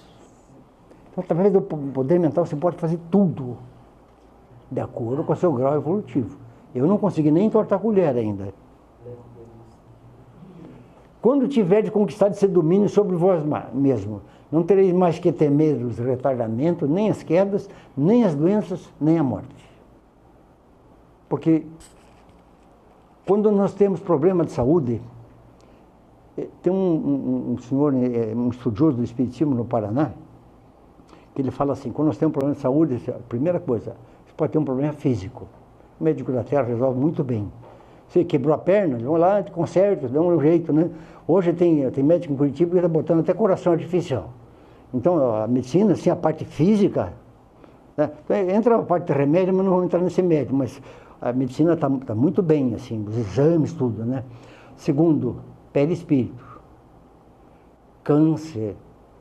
Então, através do poder mental, você pode fazer tudo, de acordo com o seu grau evolutivo. Eu não consegui nem entortar a colher ainda. Quando tiverdes conquistado esse domínio sobre vós mesmo, não tereis mais que temer os retardamentos, nem as quedas, nem as doenças, nem a morte. Porque quando nós temos problema de saúde, tem um senhor, um estudioso do Espiritismo no Paraná, que ele fala assim, quando nós temos um problema de saúde, a primeira coisa, você pode ter um problema físico. O médico da Terra resolve muito bem. Você quebrou a perna, vão lá, te conserta, dá um jeito, né? Hoje tem médico em Curitiba que está botando até coração artificial. Então, a medicina, assim, a parte física, né? Entra a parte de remédio, mas não vamos entrar nesse médico, mas a medicina está muito bem, assim, os exames, tudo, né? Segundo, perispírito, câncer,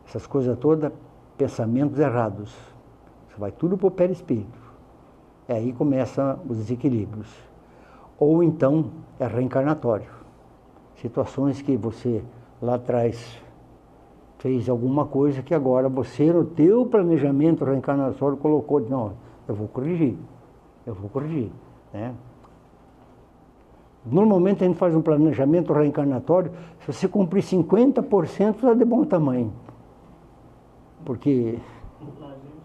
essas coisas todas, pensamentos errados. Isso vai tudo para o perispírito. E aí começam os desequilíbrios. Ou então é reencarnatório. Situações que você lá atrás fez alguma coisa que agora você, no teu planejamento reencarnatório, colocou, não, eu vou corrigir, né? Normalmente a gente faz um planejamento reencarnatório, se você cumprir 50%, está de bom tamanho. Porque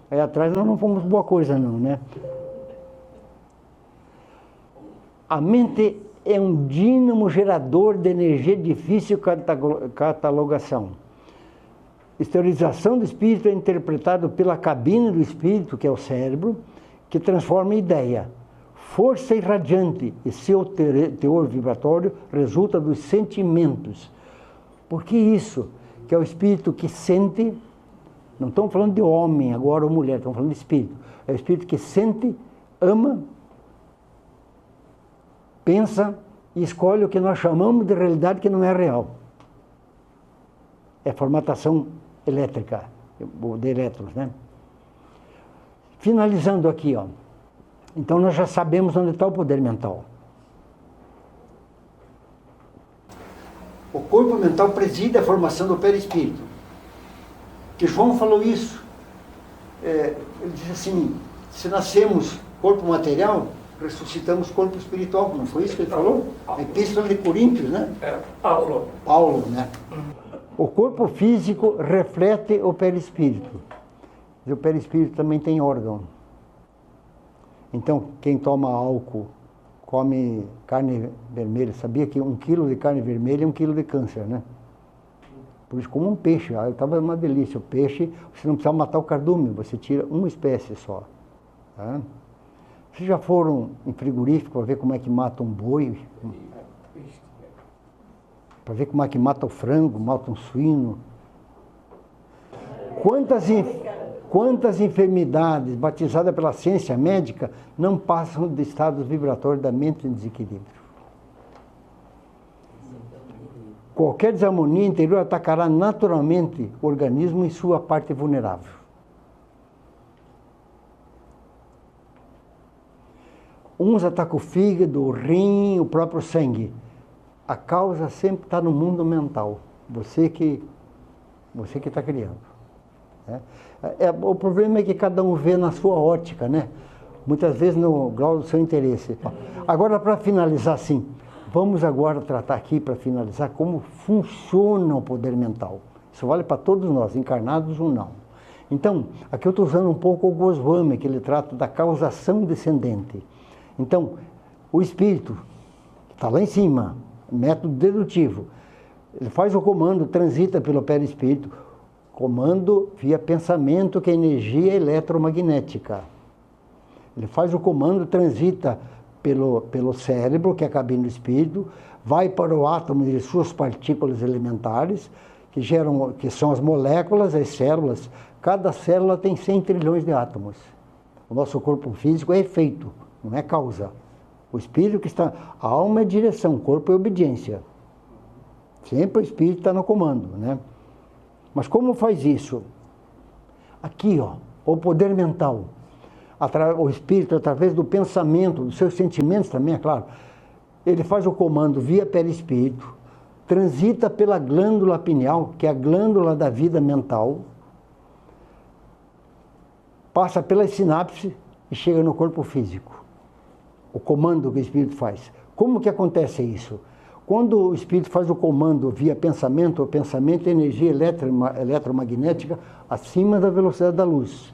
aí atrás nós não fomos boa coisa não, né? A mente é um dínamo gerador de energia de difícil catalogação. Exteriorização do espírito é interpretado pela cabine do espírito, que é o cérebro, que transforma em ideia. Força irradiante e seu teor vibratório resulta dos sentimentos. Por que isso? Que é o espírito que sente, não estamos falando de homem agora ou mulher, estamos falando de espírito. É o espírito que sente, ama, pensa e escolhe o que nós chamamos de realidade que não é real. É formatação elétrica, de elétrons, né? Finalizando aqui, ó. Então nós já sabemos onde está o poder mental. O corpo mental preside a formação do perispírito. Que João falou isso. Ele disse assim, se nascemos corpo material, ressuscitamos corpo espiritual. Não foi isso que ele falou? A Epístola de Coríntios, né? Paulo. Paulo, né? O corpo físico reflete o perispírito. E o perispírito também tem órgão. Então, quem toma álcool, come carne vermelha. Sabia que 1 quilo de carne vermelha é 1 quilo de câncer, né? Por isso, como um peixe. Estava uma delícia. O peixe, você não precisa matar o cardume, você tira uma espécie só. Tá? Vocês já foram em frigorífico para ver como é que mata um boi? Para ver como é que mata o frango, mata um suíno? Quantas enfermidades batizadas pela ciência médica não passam de estados vibratórios da mente em desequilíbrio? Qualquer desarmonia interior atacará naturalmente o organismo em sua parte vulnerável. Uns atacam o fígado, o rim, o próprio sangue. A causa sempre está no mundo mental. Você que está criando. Né? O problema é que cada um vê na sua ótica, né? Muitas vezes no grau do seu interesse. Agora, para finalizar assim, vamos agora tratar aqui, para finalizar, como funciona o poder mental. Isso vale para todos nós, encarnados ou não. Então, aqui eu estou usando um pouco o Goswami, que ele trata da causação descendente. Então, o espírito, que está lá em cima, método dedutivo, ele faz o comando, transita pelo perispírito, comando via pensamento, que é energia eletromagnética. Ele faz o comando, transita pelo cérebro, que é a cabine do espírito, vai para o átomo e suas partículas elementares, que são as moléculas, as células. Cada célula tem 100 trilhões de átomos. O nosso corpo físico é efeito, não é causa. O espírito que está... A alma é direção, o corpo é obediência. Sempre o espírito está no comando, né? Mas como faz isso? Aqui, ó, o poder mental. O espírito, através do pensamento, dos seus sentimentos também, é claro. Ele faz o comando via perispírito, transita pela glândula pineal, que é a glândula da vida mental, passa pela sinapse e chega no corpo físico. O comando que o espírito faz. Como que acontece isso? Quando o espírito faz o comando via pensamento, o pensamento é energia eletromagnética acima da velocidade da luz.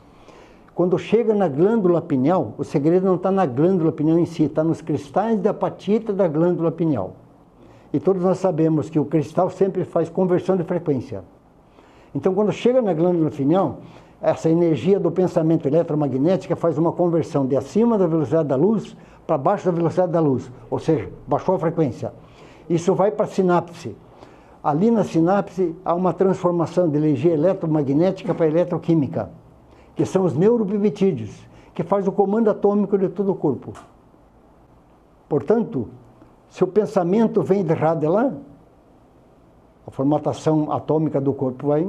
Quando chega na glândula pineal, o segredo não está na glândula pineal em si, está nos cristais de apatita da glândula pineal. E todos nós sabemos que o cristal sempre faz conversão de frequência. Então, quando chega na glândula pineal, essa energia do pensamento eletromagnética faz uma conversão de acima da velocidade da luz para baixo da velocidade da luz, ou seja, baixou a frequência. Isso vai para a sinapse. Ali na sinapse há uma transformação de energia eletromagnética para eletroquímica, que são os neuropeptídeos, que faz o comando atômico de todo o corpo. Portanto, se o pensamento vem de errado de lá, a formatação atômica do corpo vai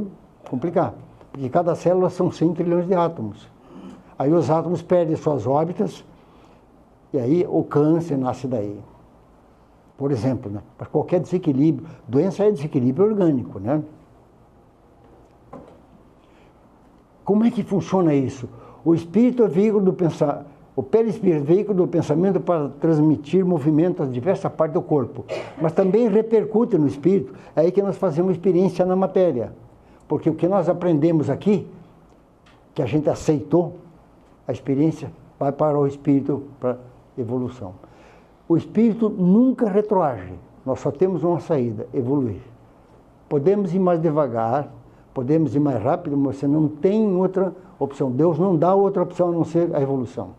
complicar, porque cada célula são 100 trilhões de átomos. Aí os átomos perdem suas órbitas, e aí o câncer nasce daí. Por exemplo, né? Para qualquer desequilíbrio, doença é desequilíbrio orgânico, né? Como é que funciona isso? O espírito é veículo do pensamento, o perispírito é veículo do pensamento para transmitir movimento a diversas partes do corpo, mas também repercute no espírito. É aí que nós fazemos experiência na matéria, porque o que nós aprendemos aqui, que a gente aceitou, a experiência vai para o espírito, para evolução. O espírito nunca retroage, nós só temos uma saída, evoluir. Podemos ir mais devagar, podemos ir mais rápido, mas você não tem outra opção. Deus não dá outra opção a não ser a evolução.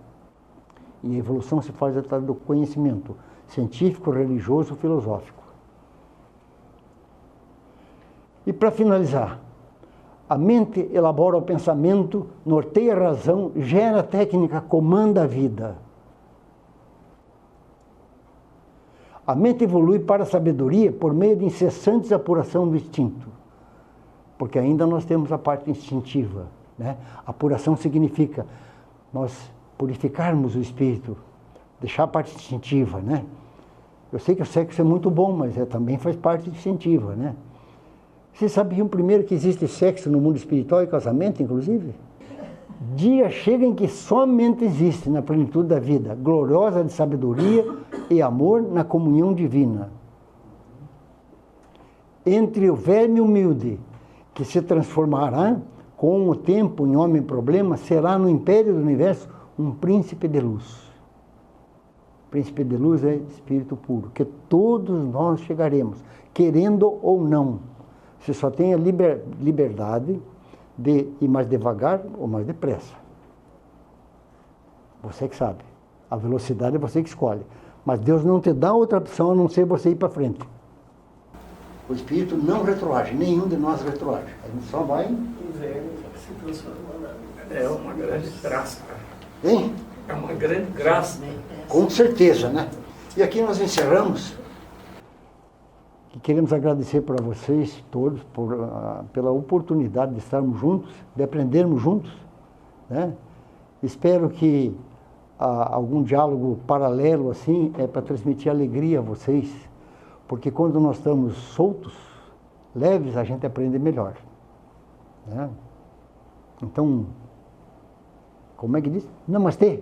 E a evolução se faz através do conhecimento científico, religioso, filosófico. E para finalizar, a mente elabora o pensamento, norteia a razão, gera a técnica, comanda a vida. A mente evolui para a sabedoria por meio de incessantes apuração do instinto. Porque ainda nós temos a parte instintiva, né? Apuração significa nós purificarmos o espírito, deixar a parte instintiva, né? Eu sei que o sexo é muito bom, mas também faz parte instintiva, né? Vocês sabiam primeiro que existe sexo no mundo espiritual e casamento, inclusive? Dia chega em que somente existe na plenitude da vida, gloriosa de sabedoria e amor na comunhão divina. Entre o verme humilde, que se transformará com o tempo em homem problema, será no império do universo um príncipe de luz. Príncipe de luz é espírito puro, que todos nós chegaremos, querendo ou não. Você só tem a liberdade de ir mais devagar ou mais depressa. Você que sabe. A velocidade é você que escolhe. Mas Deus não te dá outra opção a não ser você ir para frente. O espírito não retroage, nenhum de nós retroage. A gente só vai... É uma grande graça, cara. Hein? É uma grande graça. Com certeza, né? E aqui nós encerramos. E queremos agradecer para vocês todos pela oportunidade de estarmos juntos, de aprendermos juntos, né? Espero que algum diálogo paralelo assim é para transmitir alegria a vocês, porque quando nós estamos soltos, leves, a gente aprende melhor, né? Então, como é que diz? Namastê!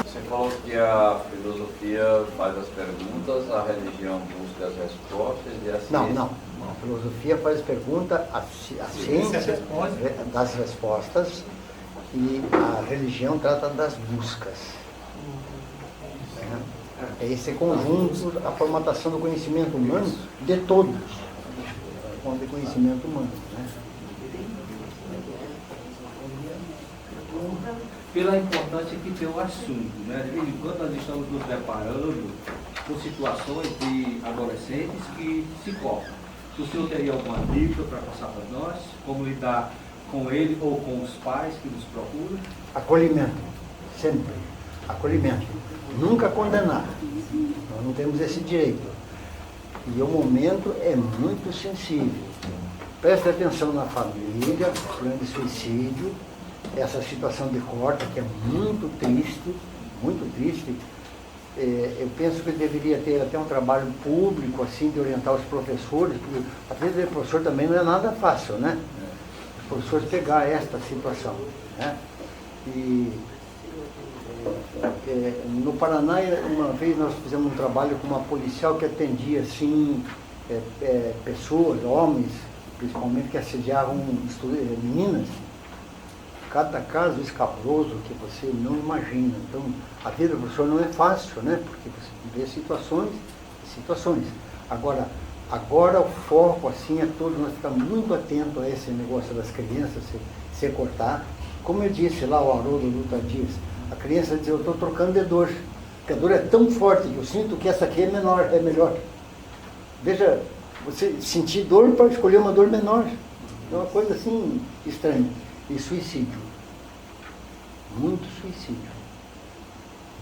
Você falou que a filosofia faz as perguntas, a religião busca as respostas e a ciência... Não. A filosofia faz pergunta, a ciência das respostas e a religião trata das buscas. É esse conjunto, a formatação do conhecimento humano de todos, de conhecimento humano, né? Pela importância que tem o assunto, né? De vez em quando nós estamos nos deparando com situações de adolescentes que se cortam. O senhor teria alguma dica para passar para nós? Como lidar com ele ou com os pais que nos procuram? Acolhimento, sempre. Acolhimento. Nunca condenar. Nós não temos esse direito. E o momento é muito sensível. Preste atenção na família, plano de suicídio, essa situação de corte que é muito triste, muito triste. Eu penso que deveria ter até um trabalho público, assim, de orientar os professores, porque a vida de professor também não é nada fácil, né? Os professores pegar esta situação, né? E no Paraná, uma vez nós fizemos um trabalho com uma policial que atendia, assim, pessoas, homens, principalmente, que assediavam meninas. Cada caso escabroso que você não imagina. Então, a vida do professor não é fácil, né? Porque você vê situações e situações. Agora o foco, assim, é todo nós ficar muito atento a esse negócio das crianças se cortar. Como eu disse lá, o Haroldo Luta Dias, a criança diz, eu estou trocando de dor. Porque a dor é tão forte que eu sinto que essa aqui é menor, é melhor. Veja, você sentir dor para escolher uma dor menor. É uma coisa assim estranha. E suicídio. Muito suicídio.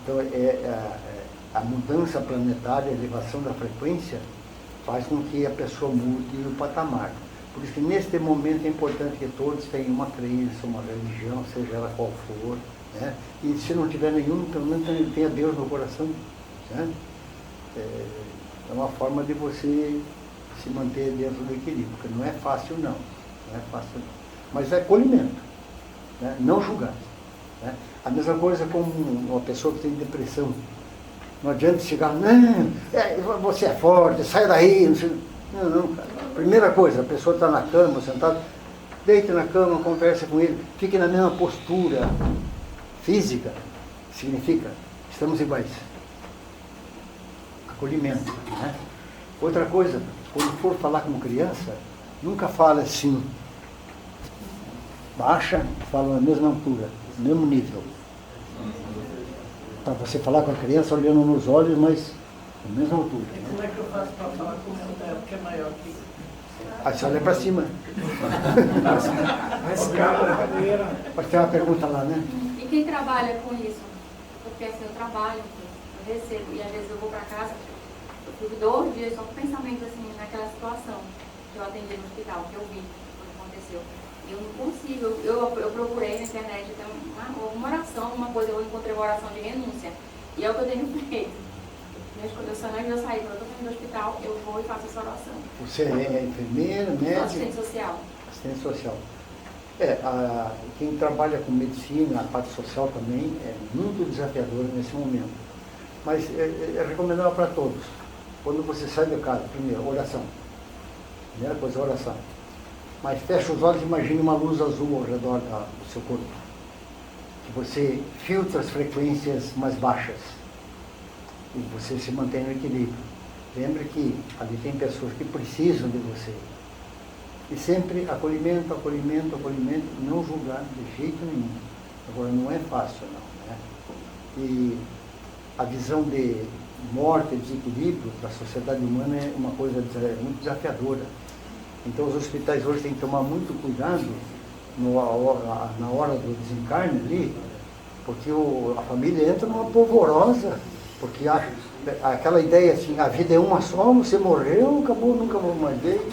Então, a mudança planetária, a elevação da frequência, faz com que a pessoa mude o patamar. Por isso que, neste momento, é importante que todos tenham uma crença, uma religião, seja ela qual for, né? E se não tiver nenhum, pelo menos tenha Deus no coração, né? É uma forma de você se manter dentro do equilíbrio, porque não é fácil, não. Não é fácil, não. Mas é acolhimento, né? Não julgar, né? A mesma coisa com uma pessoa que tem depressão. Não adianta chegar, não, você é forte, sai daí. Não, cara. Primeira coisa, a pessoa está na cama, sentada, deita na cama, conversa com ele, fique na mesma postura física, significa, estamos iguais. acolhimento, né? Outra coisa, quando for falar com criança, nunca fala assim, baixa, fala na mesma altura, no mesmo nível. Para você falar com a criança olhando nos olhos, mas na mesma altura. E como é que eu faço para falar com o meu neto, que é maior que... Aí você olha para cima. A escala da cadeira. Pode ter uma pergunta lá, né? E quem trabalha com isso? Porque assim, eu trabalho, eu recebo, e às vezes eu vou para casa, eu fico 2 dias só com pensamento assim, naquela situação que eu atendi no hospital, que eu vi o que aconteceu. Eu não consigo, eu procurei na internet até uma oração, uma coisa, eu encontrei uma oração de renúncia. E é o que eu tenho feito. Quando eu saio, eu saio, quando eu estou saindo do hospital, eu vou e faço essa oração. Você é enfermeira, médica? Assistente social. Assistente social. Quem trabalha com medicina, a parte social também, é muito desafiador nesse momento. Mas é recomendável para todos. Quando você sai de casa, primeiro, oração. Primeira coisa, oração. Mas fecha os olhos e imagine uma luz azul ao redor do seu corpo. Que você filtra as frequências mais baixas. E você se mantém no equilíbrio. Lembre que ali tem pessoas que precisam de você. E sempre acolhimento, acolhimento, acolhimento, não julgar de jeito nenhum. Agora, não é fácil, não, né? E a visão de morte, desequilíbrio para a sociedade humana é uma coisa muito desafiadora. Então, os hospitais hoje têm que tomar muito cuidado na hora do desencarne ali, porque a família entra numa polvorosa, porque aquela ideia assim, a vida é uma só, você morreu, acabou, nunca vou mais ver.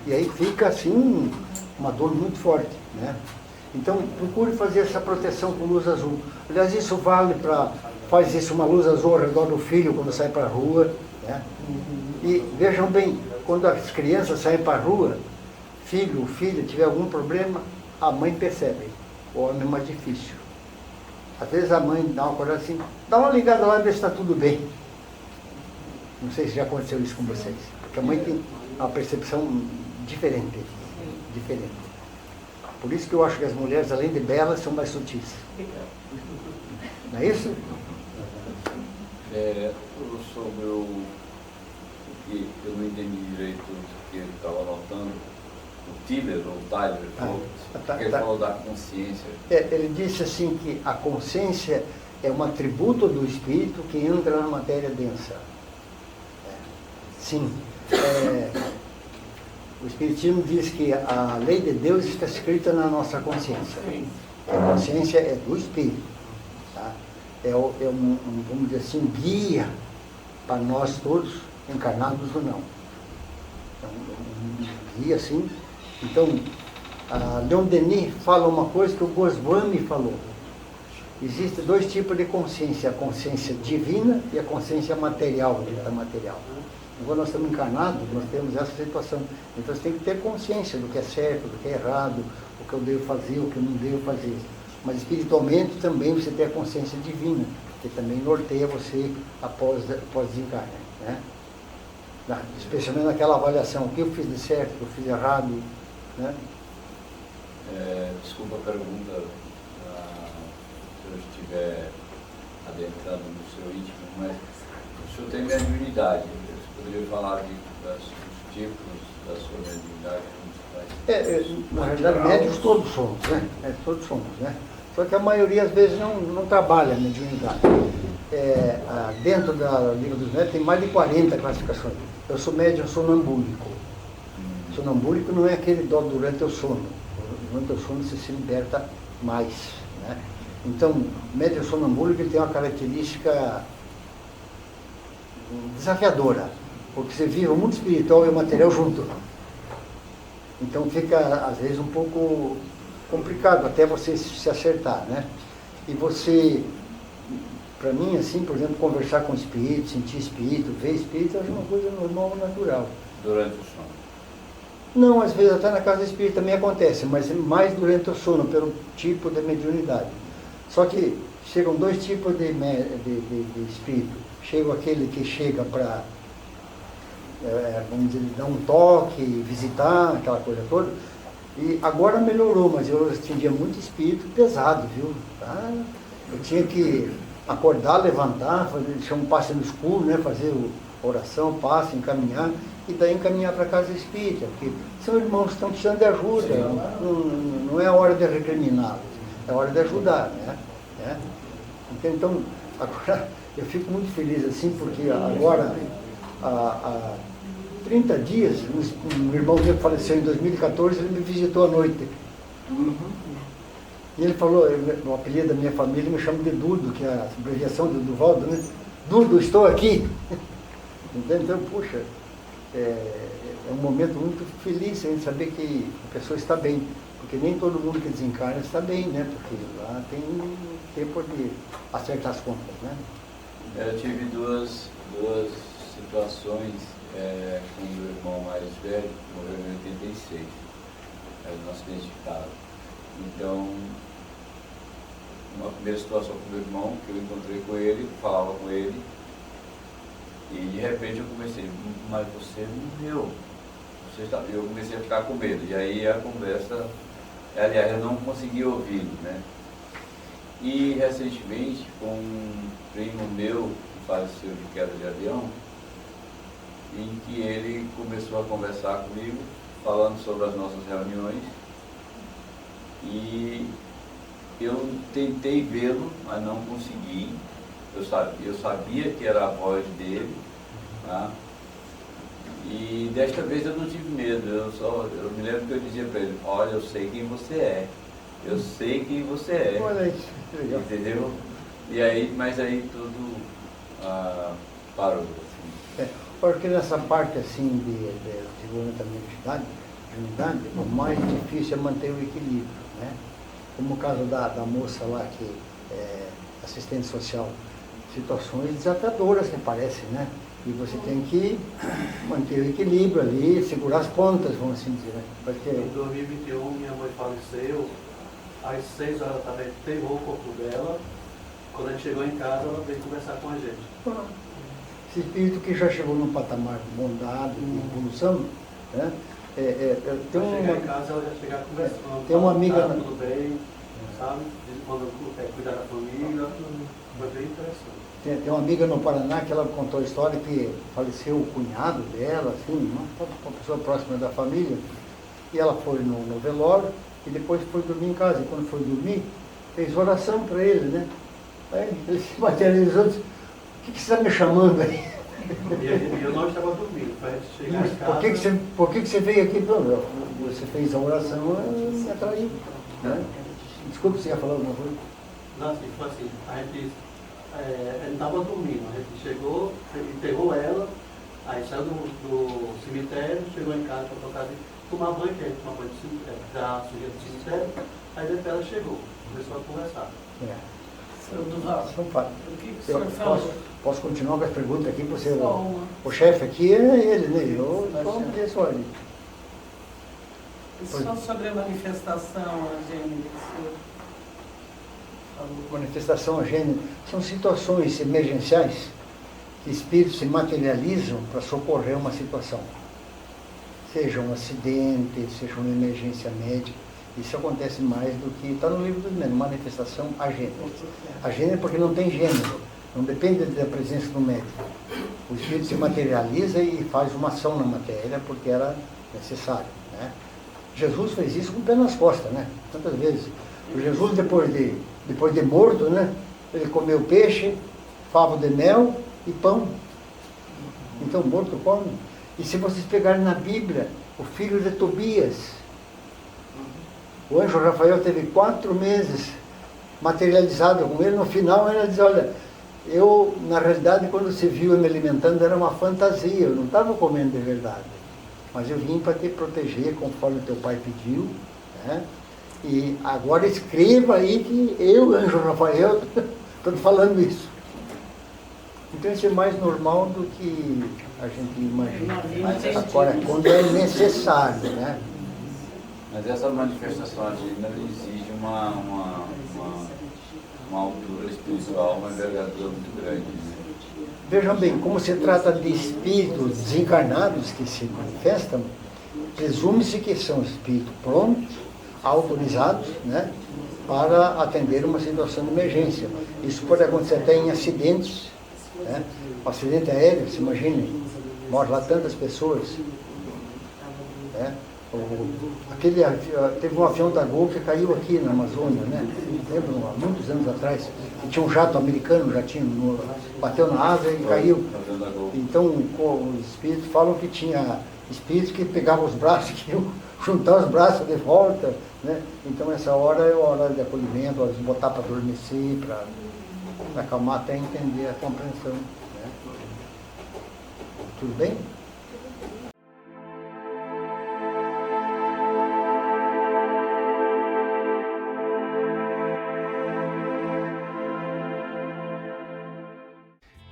E aí fica assim, uma dor muito forte, né? Então, procure fazer essa proteção com luz azul. Aliás, isso vale faz isso uma luz azul ao redor do filho quando sai para a rua, né? E vejam bem, quando as crianças saem para a rua, filho ou filha tiver algum problema, a mãe percebe, o homem é mais difícil. Às vezes a mãe dá uma coisa assim, dá uma ligada lá e vê se está tudo bem. Não sei se já aconteceu isso com vocês, porque a mãe tem uma percepção diferente. Por isso que eu acho que as mulheres, além de belas, são mais sutis. Não é isso? Sobre o que eu não entendi direito o que ele estava anotando, o Tyler falou, ele falou da consciência. Ele disse assim que a consciência é um atributo do espírito que entra na matéria densa. Sim. O Espiritismo diz que a lei de Deus está escrita na nossa consciência. A consciência é do espírito. Tá? Vamos dizer assim, um guia para nós todos, encarnados ou não. Então, um guia assim. Então, Leon Denis fala uma coisa que o Goswami falou. Existem 2 tipos de consciência, a consciência divina e a consciência material, material. Quando nós estamos encarnados, nós temos essa situação. Então você tem que ter consciência do que é certo, do que é errado, o que eu devo fazer, o que eu não devo fazer. Mas espiritualmente também você tem a consciência divina, que também norteia você após desencarne, né? Especialmente naquela avaliação, o que eu fiz de certo, o que eu fiz de errado, né? Desculpa a pergunta, se eu estiver adentrando no seu íntimo, mas o senhor tem mediunidade. Poderia falar dos tipos da sua mediunidade? Na realidade, médios todos somos, né? Todos somos, né? Só que a maioria, às vezes, não trabalha a mediunidade. Dentro da Liga dos Médios tem mais de 40 classificações. Eu sou médium sonambúlico. Sonambúlico não é aquele dó durante o sono. Durante o sono você se liberta mais, né? Então, médium sonambúlico ele tem uma característica desafiadora, porque você vive o mundo espiritual e o material junto. Então fica, às vezes, um pouco complicado até você se acertar, né? E você, para mim, assim, por exemplo, conversar com espírito, sentir espírito, ver espírito, é uma coisa normal, natural. Durante o sono? Não, às vezes até na casa espírita também acontece, mas mais durante o sono, pelo tipo de mediunidade. Só que chegam 2 tipos de espírito. Chega aquele que chega para, vamos dizer, dar um toque, visitar, aquela coisa toda. E agora melhorou, mas eu atendia muito espírito pesado, viu? Tá? Eu tinha que acordar, levantar, deixar um passe no escuro, né? Fazer oração, passe, encaminhar, e daí encaminhar para a casa espírita, porque são irmãos que estão precisando de ajuda, não é a hora de recriminá-los, é a hora de ajudar, né? Então, agora, eu fico muito feliz assim, porque agora, há 30 dias, um irmão meu que faleceu em 2014, ele me visitou à noite. E ele falou, o apelido da minha família me chama de Dudo, que é a abreviação do Duvaldo, né? Dudo, estou aqui. Então, puxa, é um momento muito feliz a gente saber que a pessoa está bem, porque nem todo mundo que desencarna está bem, né? Porque lá tem tempo de acertar as contas, né? Eu tive duas situações com o meu irmão mais velho, que morreu em 86, no acidente de carro. Então, uma primeira situação com o meu irmão, que eu encontrei com ele, falava com ele, e de repente eu comecei, mas você morreu. Eu comecei a ficar com medo. E aí a conversa, aliás, eu não consegui ouvi-lo, né? E recentemente, com um primo meu que faleceu de queda de avião, em que ele começou a conversar comigo, falando sobre as nossas reuniões, e eu tentei vê-lo, mas não consegui. Eu sabia que era a voz dele, tá? E desta vez eu não tive medo, eu me lembro que eu dizia para ele, olha, eu sei quem você é, eu sei quem você é. Olha isso, entendeu? E aí, mas aí tudo parou. Assim. Porque nessa parte assim de desenvolvimento da unidade, o mais difícil é manter o equilíbrio, né? Como o caso da moça lá que é assistente social, situações desafiadoras que aparecem, né? E você tem que manter o equilíbrio ali, segurar as pontas, vamos assim dizer, né? Porque... Em 2021, minha mãe faleceu, às 6 horas da tarde, enterrou o corpo dela. Quando a gente chegou em casa, ela veio conversar com a gente. Esse espírito que já chegou num patamar de bondade, de evolução, né? Chegar em casa, ela já chegar conversando, tem uma amiga... tudo bem, sabe? Quando cuidar da família, foi bem interessante. Tem uma amiga no Paraná que ela contou a história que faleceu o cunhado dela, assim, uma pessoa próxima da família, e ela foi no velório e depois foi dormir em casa. E quando foi dormir, fez oração para ele, né? Aí ele se materializou e disse, o que você está me chamando aí? E eu não estava dormindo, para chegar em casa... Por que você veio aqui? Não, você fez a oração e me atraiu, né? Desculpa, você ia falar alguma coisa? Não, assim, foi assim, a gente estava dormindo, a gente chegou, enterrou ela, aí saiu do cemitério, chegou em casa para tocar, tomar banho, que a gente tomar banho do cemitério, da sujeira do cemitério, aí depois ela chegou, começou a conversar. Senhor Duval, o que o senhor falou? Posso continuar com as perguntas aqui? Você, o chefe aqui é ele, né? Eu estou só ali. Só sobre a manifestação, Gênero, manifestação gênero, são situações emergenciais que espíritos se materializam para socorrer uma situação. Seja um acidente, seja uma emergência médica. Isso acontece mais do que está no livro do médico, manifestação agênero. Agênero porque não tem gênero, não depende da presença do médico. O espírito se materializa e faz uma ação na matéria porque era necessário, né? Jesus fez isso com o pé nas costas, né? Quantas vezes? O Jesus, depois de morto, né? Ele comeu peixe, favo de mel e pão. Então, morto come. E se vocês pegarem na Bíblia, o filho de Tobias, o anjo Rafael teve 4 meses materializado com ele. No final, ele diz, olha, eu, na realidade, quando você viu eu me alimentando, era uma fantasia, eu não estava comendo de verdade. Mas eu vim para te proteger, conforme o teu pai pediu, né? E agora escreva aí que eu, anjo Rafael, estou falando isso. Então isso é mais normal do que a gente imagina. Mas agora, quando é necessário, né? Mas essa manifestação agênera exige uma altura espiritual, uma envergadura muito grande. Né? Vejam bem, como se trata de espíritos desencarnados que se manifestam, presume-se que são espíritos prontos, autorizados, né, para atender uma situação de emergência. Isso pode acontecer até em acidentes, Né? Um acidente aéreo, se imagine, morre lá tantas pessoas. Né? Teve um avião da Gol que caiu aqui na Amazônia, né? Lembro, há muitos anos atrás, que tinha um jato americano, bateu na asa e caiu. Então, os espíritos falam que tinha espíritos que pegavam os braços, que iam juntar os braços de volta, né? Então, essa hora é a hora de acolhimento, de botar para adormecer, para acalmar, até entender a compreensão. Né? Tudo bem?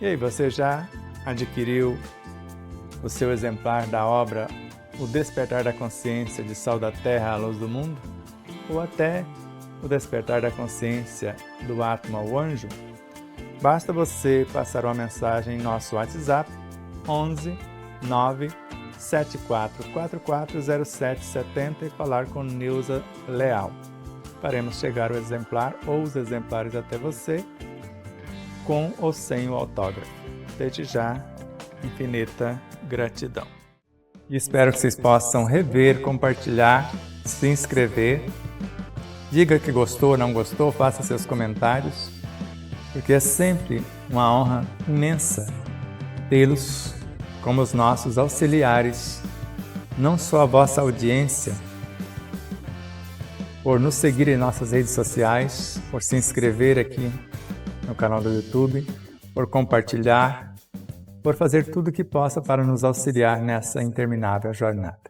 E aí, você já adquiriu o seu exemplar da obra O Despertar da Consciência de Sol da Terra à Luz do Mundo? Ou até O Despertar da Consciência do Atma ao Anjo? Basta você passar uma mensagem em nosso WhatsApp 11 9 74440770 e falar com Neuza Leal. Faremos chegar o exemplar ou os exemplares até você, com ou sem o autógrafo. Desde já, infinita gratidão. E espero que vocês possam rever, compartilhar, se inscrever. Diga que gostou ou não gostou, faça seus comentários, porque é sempre uma honra imensa tê-los como os nossos auxiliares, não só a vossa audiência, por nos seguir em nossas redes sociais, por se inscrever aqui no canal do YouTube, por compartilhar, por fazer tudo o que possa para nos auxiliar nessa interminável jornada.